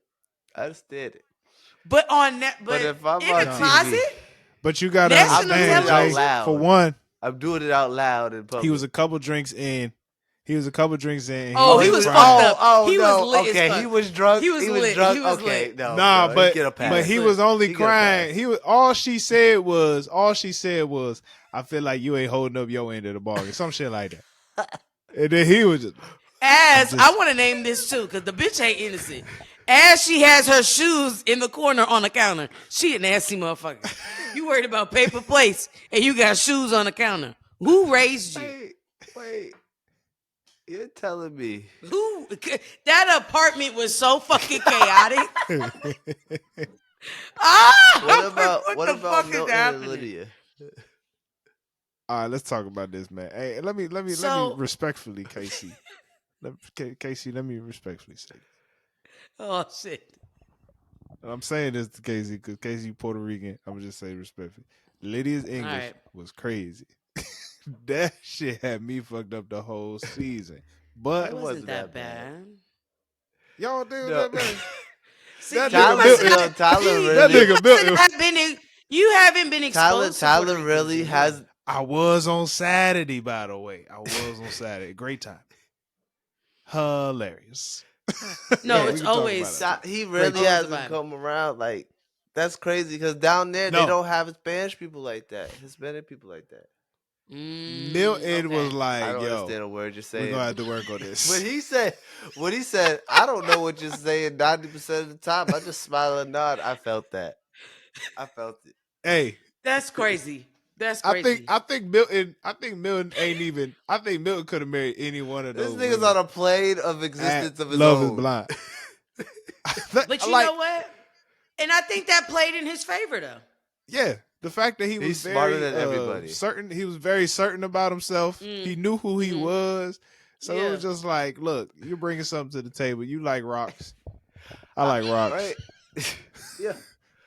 I understand it.
But on that, but
if I'm
in
on
the
TV,
closet,
But you gotta
National
understand,
television?
Jay,
Loud.
for one,
I'm doing it out loud in public.
he was a couple drinks in. And
Oh, he was fucked up.
Oh,
He
no.
was lit as
Okay,
fuck.
he was drunk.
He was lit.
drunk.
He was
okay,
lit.
no.
Nah,
no,
but
get a pass.
but he
lit.
was only
He get a
crying.
pass.
He was all she said was, I feel like you ain't holding up your end of the bargain. Some shit like that. And then he was just
I want to name this too, because the bitch ain't innocent. As she has her shoes in the corner on the counter, she a nasty motherfucker. You worried about paper plates and you got shoes on the counter. Who raised you?
Wait. You're telling me
Who? That apartment was so fucking chaotic.
what
the
about
fuck is
Milton and
happening?
Lydia?
all right, let's talk about this, man. Hey, let me respectfully, Casey. Casey, let me respectfully say.
Oh shit.
And I'm saying this to Casey because Casey Puerto Rican. I'm gonna just say respectfully. Lydia's English was crazy. That shit had me fucked up the whole season. But
It wasn't that bad.
Y'all do
No.
that, man.
See,
That
you
nigga
must
Milton-
not-
Tyler
you
really-
That nigga Milton-
must have been- You haven't been
Tyler
exposed. to Puerto
Tyler
Ricans
really
yet.
has.
I was on Saturday, by the way. I was on Saturday. Great time. Hilarious.
No,
We
it's
can talk
always-
about it.
He really
Always
hasn't
a vibe.
come around. Like that's crazy because down there
No.
they don't have Spanish people like that, Hispanic people like that.
Milton was
I
like,
don't
yo,
understand a word you're
we're
saying.
gonna have to work on this.
When he said, I don't know what you're saying 90% of the time. I just smile and nod. I felt that. I felt it.
Hey,
That's crazy. That's crazy.
I think Milton ain't even. I think Milton could have married any one of
This
those.
nigga's on a plane of existence of his
Love
own.
is blind.
But you
Like,
know what? And I think that played in his favor, though.
yeah, the fact that he was
He's
very
smarter than everybody.
certain. He was very certain about himself. He knew who he was. So it was
Yeah.
just like, look, you're bringing something to the table. You like rocks. I like rocks.
Right? Yeah.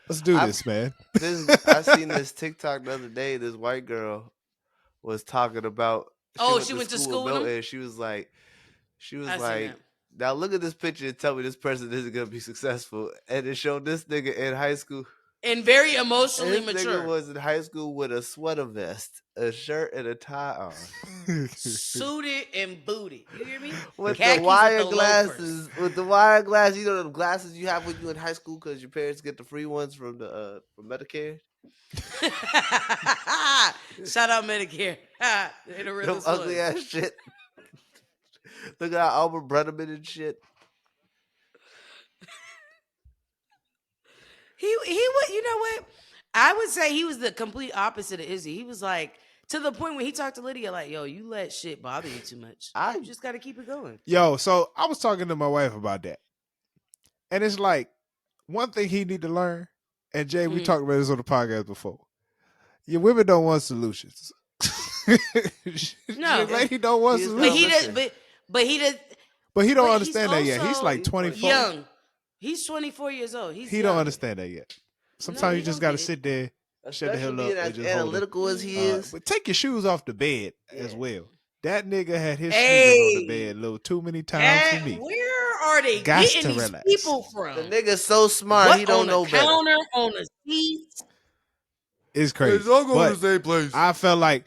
Let's do this, man.
I seen this TikTok the other day. This white girl was talking about.
She went to school with him?
and she was like,
I seen
like,
that.
now look at this picture and tell me this person isn't gonna be successful. And it showed this nigga in high school.
and very emotionally
This
mature.
nigga was in high school with a sweater vest, a shirt, and a tie on.
Suited and booted. You hear me?
With the
Khakis
wire
with the loafers.
glasses, you know the glasses you have when you in high school because your parents get the free ones from the from Medicare.
Shout out Medicare. They're the
Them
realest
ugly
ones.
ass shit. Look at Albert Brenneman and shit.
He would, you know what? I would say he was the complete opposite of Izzy. He was like, to the point when he talked to Lydia, like, yo, you let shit bother you too much. You just got to keep it going.
Yo, so I was talking to my wife about that. And it's like, one thing he need to learn, and Jay, we talked about this on the podcast before. Your women don't want solutions.
No.
Your lady don't want solutions.
But he does.
But he don't understand that yet. He's like 24.
Young. He's 24 years old. He
don't understand that yet. Sometimes you just got to sit there, shut the hell up, and just
analytical
hold it.
As he is.
But take your shoes off the bed as well. That nigga had his sneakers on the bed a little too many times for me.
Where are they getting these people from?
The nigga's so smart, he don't know better.
On the counter, on the seats.
It's crazy.
It's all going to the same place.
I felt like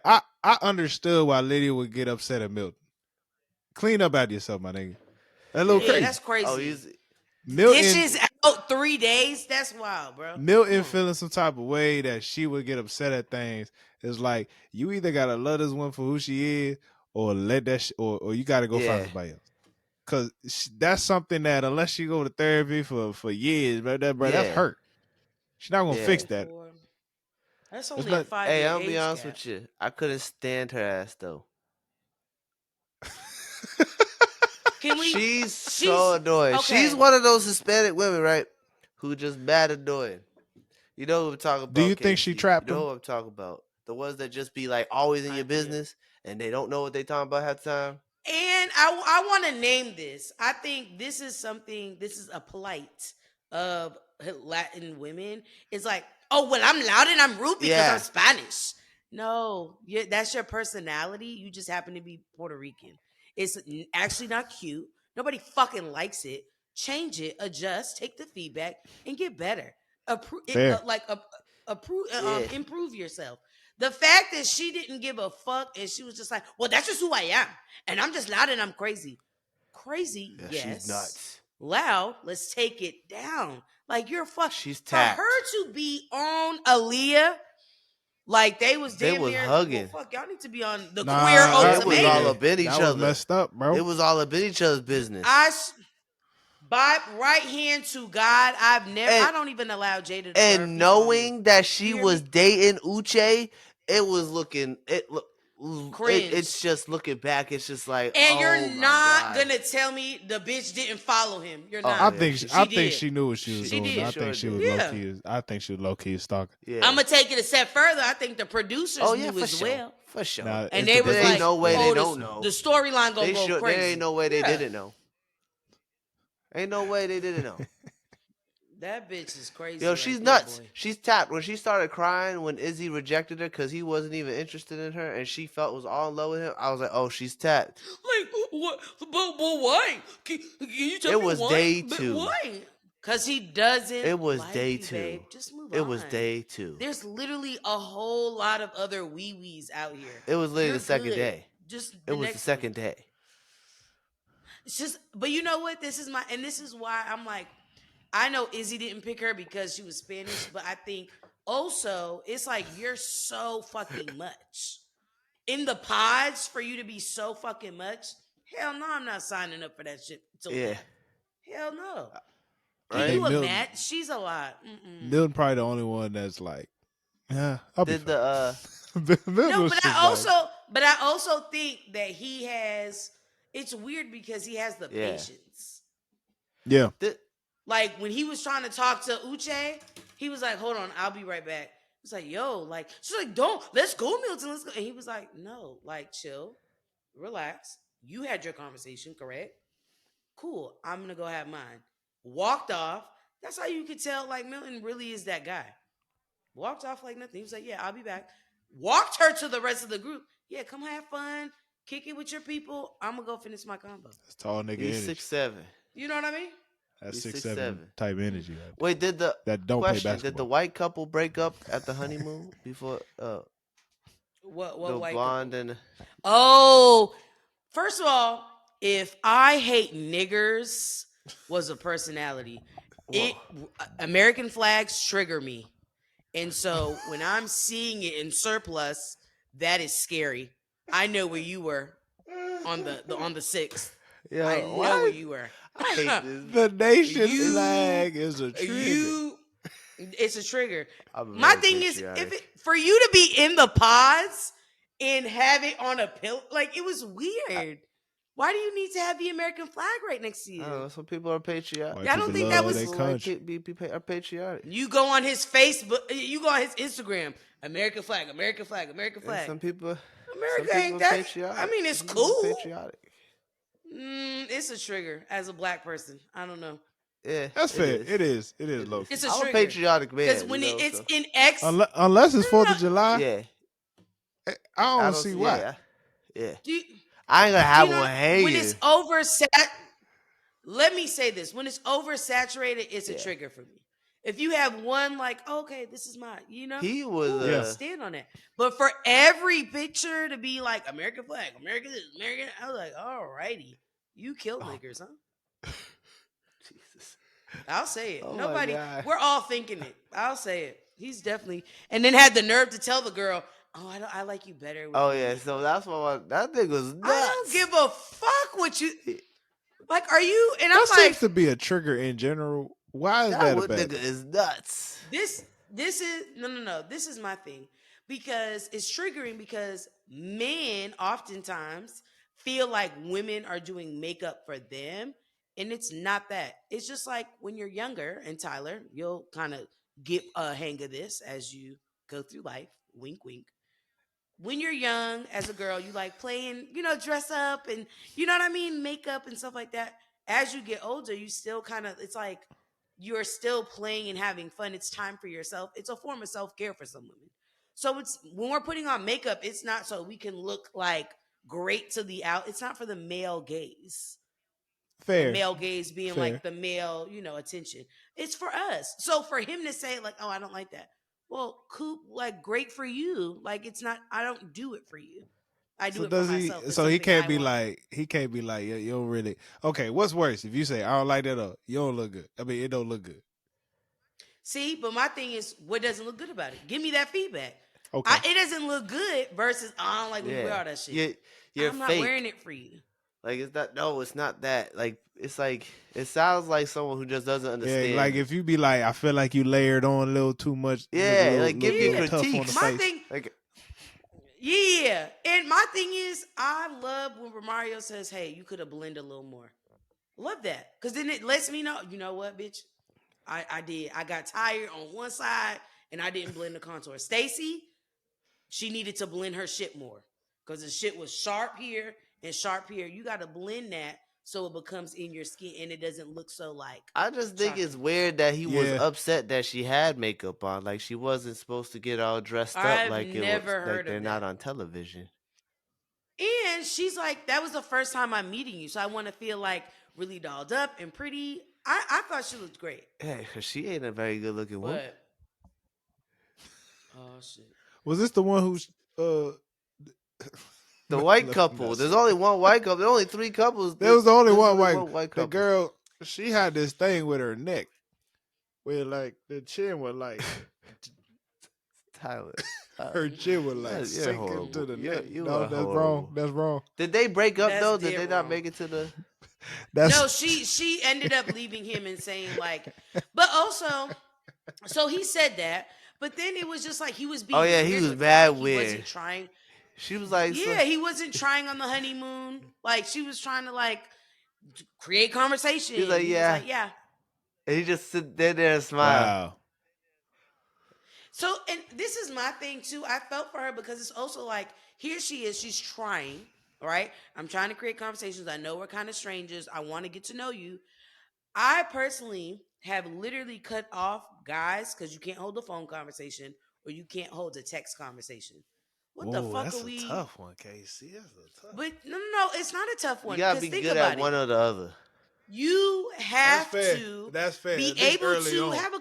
I understood why Lydia would get upset at Milton. Clean up after yourself, my nigga. That little crazy.
That's crazy.
Oh, easy.
Milton, dishes out 3 days. That's wild, bro.
Milton feeling some type of way that she would get upset at things. It's like you either gotta love this one for who she is, or let that, or you gotta go find somebody else. Cause that's something that unless you go to therapy for years, that's hurt. She's not gonna fix that.
That's only a 5 year
Hey, I'll be
age
honest
gap.
with you. I couldn't stand her ass though. She's so annoying. Okay. She's one of those Hispanic women, right? Who just mad annoying. You know what I'm talking about?
Do you think she trapped
him?
You
know what I'm talking about? The ones that just be like always in your business and they don't know what they talking about half the time.
And I want to name this. I think this is a plight of Latin women. It's like, oh, well, I'm loud and I'm rude because I'm Spanish. No, that's your personality. You just happen to be Puerto Rican. It's actually not cute. Nobody fucking likes it. Change it, adjust, take the feedback, and get better. Improve yourself. The fact that she didn't give a fuck and she was just like, well, that's just who I am. And I'm just loud and I'm crazy. Crazy, yes.
She's nuts.
Loud, let's take it down. Like, you're fuck.
She's tapped.
For her to be on Aaliyah, like they was
hugging.
Well, fuck, y'all need to be on the queer ultimatum.
It was all up in each other.
Messed up, bro.
It was all up in each other's business.
By right hand to God, I don't even allow Jada to
and knowing that she was dating Uche, it was looking cringe. It's just looking back, it's just like,
and you're not gonna tell me the bitch didn't follow him. You're not.
I think she knew what she was doing.
Did.
I think she was low key. I think she was low key stalking.
Yeah. I'm gonna take it a step further. I think the producers knew as well.
For sure.
And they was like,
no way they don't know.
The storyline gonna go crazy.
There ain't no way they didn't know. Ain't no way they didn't know.
That bitch is crazy.
Yo, she's nuts. She's tapped. When she started crying when Izzy rejected her because he wasn't even interested in her and she felt was all in love with him, I was like, oh, she's tapped.
Like, what? But why? Can you tell me why?
It was day 2.
Why? Because he doesn't.
It was
like
day
you,
2.
Babe. Just move on.
It was day 2.
There's literally a whole lot of other wee-wees out here.
It was literally the second day.
It was the
second day.
It's just, but you know what? This is why I'm like, I know Izzy didn't pick her because she was Spanish, but I think also it's like you're so fucking much. In the pods for you to be so fucking much, hell no, I'm not signing up for that shit. Hell no. Can you imagine? She's a lot.
Milton probably the only one that's like, yeah. I'll be
no, but I also think that he has. It's weird because he has the patience.
Yeah.
Like when he was trying to talk to Uche, he was like, "Hold on, I'll be right back." He was like, "Yo, like," she's like, let's go, Milton, let's go." And he was like, "No, like, chill, relax. You had your conversation, correct? Cool. I'm gonna go have mine." Walked off. That's how you could tell, like, Milton really is that guy. Walked off like nothing. He was like, "Yeah, I'll be back." Walked her to the rest of the group. "Yeah, come have fun. Kick it with your people. I'm gonna go finish my combo."
That's tall nigga.
He's 6'7".
You know what I mean?
That's
He's
6'7"
6'7".
type energy. Right
Wait,
that don't play
question?
basketball.
Did the white couple break up at the honeymoon before?
What
The
white
blonde
couple?
and
Oh, first of all, if I hate niggers was a personality, it
whoa.
American flags trigger me. And so when I'm seeing it in surplus, that is scary. I know where you were on the 6th. I
Yeah,
know where
why?
you were.
I hate this.
The nation
you
flag is a trigger.
it's a trigger.
I'm
My
very
thing is
patriotic.
for you to be in the pods and have it on a pillow, like it was weird. Why do you need to have the American flag right next to
I don't know.
you?
Some people are patriotic.
White
I don't
people
think
love
that was.
their
People like
country.
are patriotic.
You go on his Facebook, you go on his Instagram, American flag, American flag, American
And
flag.
some people
America ain't
are
that.
patriotic.
I mean, it's
Some people are
cool.
patriotic.
It's a trigger as a black person. I don't know.
Yeah,
That's fair.
is.
It is low.
It's a
I'm a
trigger.
patriotic man.
Because when it's
so.
in X,
Unless it's 4th of July,
Yeah,
I
I
don't
don't
see
see.
why.
Yeah.
do you,
I ain't gonna
do
have
you know
one hanging.
when it's let me say this: when it's oversaturated, it's a trigger for me. If you have one, like, okay, this is mine,
He was
cool, stand on that. But for every picture to be like American flag, American this, American, I was like, alrighty, you killed niggers, huh?
Jesus.
I'll say it.
Oh my
Nobody,
God.
we're all thinking it. I'll say it. He's definitely, and then had the nerve to tell the girl, "Oh, I like you better." With
Oh
me."
yeah, so that's what that thing was nuts.
I don't give a fuck what you like. Are you? And
That
I'm
seems
like,
to be a trigger in general. Why is
That
that a
what
bad
nigga
thing?
is nuts.
this is no. This is my thing because it's triggering because men oftentimes feel like women are doing makeup for them, and it's not that. It's just like when you're younger, and Tyler, you'll kind of get a hang of this as you go through life. Wink, wink. When you're young as a girl, you like playing, dress up and you know what I mean, makeup and stuff like that. As you get older, you still kind of, it's like you're still playing and having fun. It's time for yourself. It's a form of self care for some women. So it's when we're putting on makeup, it's not so we can look like great to the out. It's not for the male gaze. The
Fair.
male gaze being
Fair.
like the male, attention. It's for us. So for him to say like, "Oh, I don't like that." Well, cool, like great for you. Like it's not. I don't do it for you. I do
So
it for
does he?
myself. It's
So he
something
can't
I
be
want.
like you don't really. Okay, what's worse if you say I don't like that or you don't look good? I mean, it don't look good.
See, but my thing is, what doesn't look good about it? Give me that feedback.
Okay.
It doesn't look good versus I don't like when you wear all that shit.
You're
I'm
fake.
not wearing it for you.
Like it's not. No, it's not that. Like it's like it sounds like someone who just doesn't understand.
Yeah, like if you be like, I feel like you layered on a little too much.
Yeah, like give you
little tough on the
critiques.
My
face.
thing,
Like
yeah, and my thing is, I love when Romario says, "Hey, you could have blended a little more." Love that because then it lets me know. You know what, bitch? I did. I got tired on one side and I didn't blend the contour. Stacy, she needed to blend her shit more because the shit was sharp here and sharp here. You got to blend that so it becomes in your skin and it doesn't look so like.
I just think it's
chocolate.
weird that he was
Yeah.
upset that she had makeup on. Like she wasn't supposed to get all dressed up
I've
like it was.
never
Like
heard
they're
of
not
that.
on television.
And she's like, that was the first time I'm meeting you, so I want to feel like really dolled up and pretty. I thought she looked great,
Yeah, because she ain't a very good looking woman.
but oh shit.
Was this the one who's
The white couple. There's only one white couple. There are only three couples.
There was only
There's
one
only
white. The
couple.
girl, she had this thing with her neck, where like the chin was like
Tyler.
her chin was like
You're
sink
horrible.
into the
You're-
neck.
you
No,
are
that's
horrible.
wrong. That's wrong.
Did they break up
That's
though? Did
dead
they not
wrong.
make it to the?
That's
No, she ended up leaving him and saying like, but also, so he said that, but then it was just like he was being.
Oh, yeah, he
weird
was
with her.
mad
Like, he
weird.
wasn't trying.
She was like,
Yeah, he wasn't trying on the honeymoon. Like she was trying to like create conversation.
He's like,
He
yeah.
was like, yeah.
And he just sit there and smile.
wow.
So, and this is my thing too. I felt for her because it's also like, here she is, she's trying, all right? I'm trying to create conversations. I know we're kind of strangers. I want to get to know you. I personally have literally cut off guys because you can't hold a phone conversation or you can't hold a text conversation. What the fuck
that's
are we?
a tough one, KC. That's a tough.
But no, it's not a tough one.
You gotta
Because
be
think
good
about
at one or the other.
You have
fair.
to
That's fair.
be
At least
able
early
to
on.
have a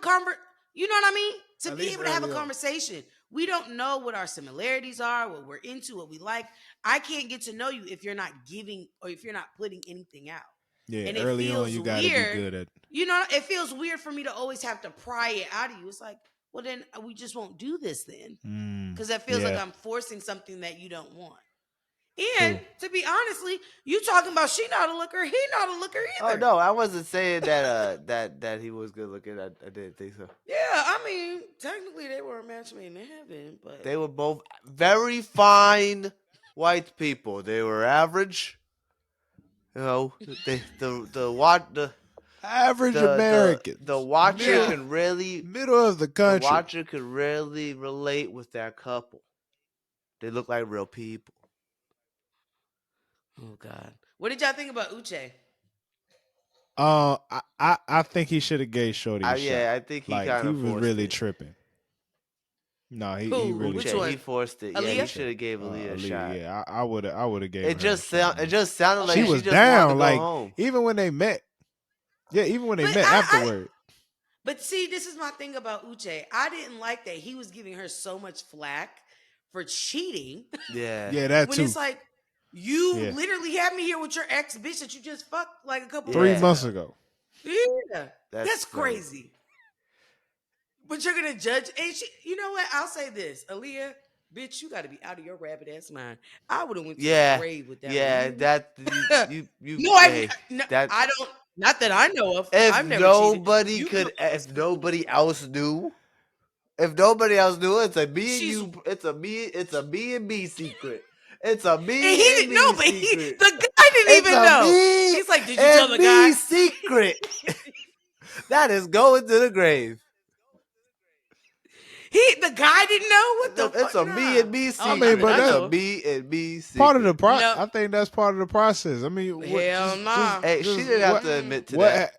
you know what I mean? To
At
be
least
able to have a
early on.
conversation. We don't know what our similarities are, what we're into, what we like. I can't get to know you if you're not giving or if you're not putting anything out.
Yeah,
And it
early on
feels
you got to be
weird.
good at.
You know, it feels weird for me to always have to pry it out of you. It's like, well, then we just won't do this then. Because that feels like I'm forcing something that you don't want. And
True.
to be honestly, you talking about she not a looker, he not a looker either.
Oh no, I wasn't saying that that he was good looking. I didn't think so.
Yeah, I mean, technically they were a match made in heaven, but
They were both very fine white people. They were average. You know, the
Average Americans.
the watcher
Yeah.
can really
Middle of the
the
country.
watcher could really relate with that couple. They look like real people.
oh god, what did y'all think about Uche?
I think he should have gave Shorty a shot.
Yeah, I think he
like
kind
he
of
was really
it.
tripping. No, he
Who?
really
Which
Uche,
one?
he forced it. Yeah,
Aaliyah?
he should have gave Aaliyah a shot.
Yeah, I would have gave.
It just sounded like
she
she
was
just
down.
wanted to
Like
go home.
even when they met. Yeah, even when they
But
met afterward.
But see, this is my thing about Uche. I didn't like that he was giving her so much flack for cheating.
Yeah.
Yeah, that
when
too.
it's like you literally had me here with your ex bitch that you just fucked like a couple
3
months
months
ago.
ago.
Yeah,
That's
crazy. But you're gonna judge, and you know what? I'll say this, Aaliyah, bitch, you got to be out of your rabbit ass mind. I would have went to the grave with that.
Yeah,
one.
that you
no, I don't. Not that I know of. I've never cheated.
If nobody else knew, it's a me and you. It's a me and me secret. It's a me
and he
and
didn't
me
know, but
secret.
the guy didn't even know. He's like, did you tell the guy?
Secret. That is going to the grave.
The guy didn't know what the fuck.
It's a me and me secret.
I mean, but
that's a me and me secret.
Part of the process. I think that's part of the process. I mean,
hell nah.
Hey, she didn't have to admit to that.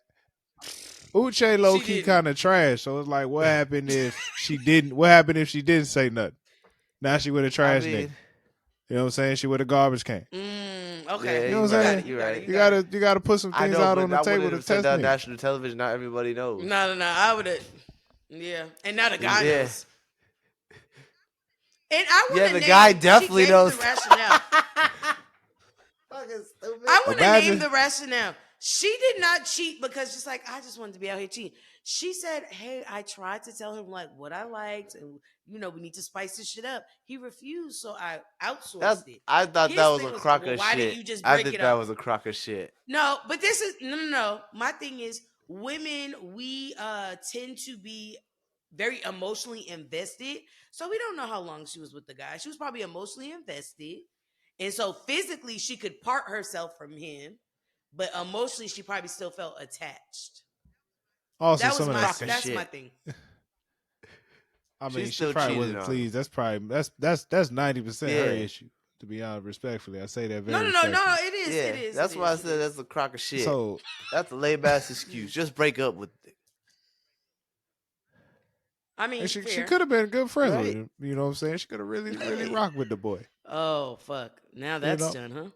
Uche low key kind of trash. So it's like, what happened if she didn't? What happened if she didn't say nothing? Now she would have trash nigga. You know what I'm saying? She would have garbage can.
Okay.
You know what I'm saying?
You're right.
You gotta put some things out on the table to test me.
National television, not everybody knows.
No. I would have. Yeah, and now the guy knows. And I would have
the guy definitely knows.
The rationale.
Fucking stupid.
I would have named the rationale. She did not cheat because she's like, I just wanted to be out here cheating. She said, hey, I tried to tell him like what I liked and we need to spice this shit up. He refused, so I outsourced it.
I thought that was a crock of shit.
Why didn't you just
break
it up?
I think that was a crock of shit.
No, but this is no. My thing is women, we tend to be very emotionally invested. So we don't know how long she was with the guy. She was probably emotionally invested. And so physically she could part herself from him, but emotionally she probably still felt attached.
Also,
that was that's my thing.
I mean, she probably wasn't pleased. That's probably that's 90% her issue. To be honest, respectfully, I say that very.
No. It is.
Yeah,
it is.
That's why I said that's a crock of shit.
So
that's a lame ass excuse. Just break up with it.
I mean,
she could have been good friends with him. You know what I'm saying? She could have really rocked with the boy.
Oh fuck! Now that's done, huh?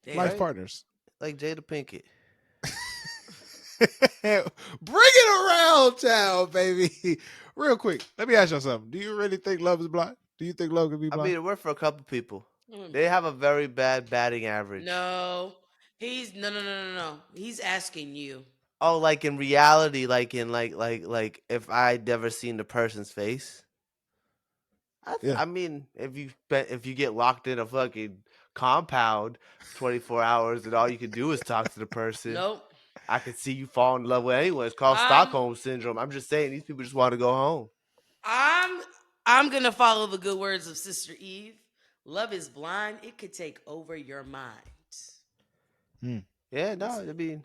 Damn. Life partners
like Jada Pinkett.
Bring it around town, baby. Real quick, let me ask y'all something. Do you really think Love is blind? Do you think Love can be blind?
I mean, it worked for a couple people. They have a very bad batting average.
No, he's no. He's asking you.
Oh, like in reality, like if I'd never seen the person's face. I mean, if you get locked in a fucking compound 24 hours and all you can do is talk to the person.
Nope.
I could see you fall in love with anyone. It's called Stockholm Syndrome. I'm just saying these people just want to go home.
I'm gonna follow the good words of Sister Eve. Love is blind. It could take over your mind.
Yeah, no, I mean,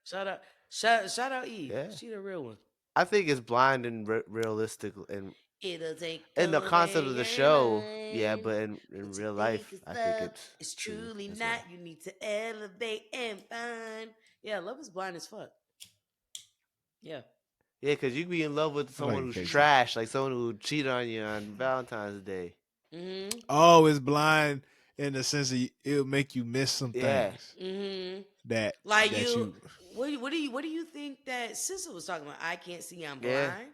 shout out Eve.
Yeah.
She the real one.
I think it's blind and realistic and
it'll take
in the concept of the show.
Mind.
Yeah, but in real life, I think
it's truly not. Well. You need to elevate and find. Yeah, love is blind as fuck. Yeah.
Yeah, because you can be in love with someone who's trash, like someone who cheated on you on Valentine's Day.
Oh, it's blind. in the sense that it'll make you miss some
Yeah.
things
Mm-hmm.
that
Like
that
you, what do you think that sister was talking about? I can't see, I'm
Yeah.
blind.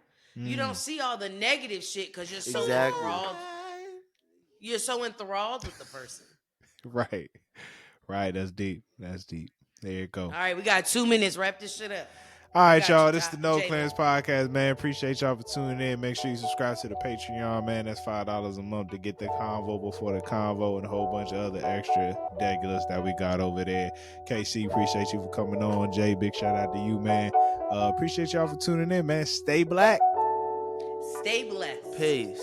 You don't see all the negative shit because you're so
Exactly.
enthralled. You're so enthralled with the person.
right, right. That's deep. That's deep. There you go.
All right, we got 2 minutes. Wrap this shit up.
All right,
got
y'all.
you,
This is the No
Jalen.
Clans podcast, man. Appreciate y'all for tuning in. Make sure you subscribe to the Patreon, man. That's $5 a month to get the convo before the convo and a whole bunch of other extra regulars that we got over there. KC, appreciate you for coming on. Jay, big shout out to you, man. Appreciate y'all for tuning in, man. Stay black.
Stay blessed.
Peace.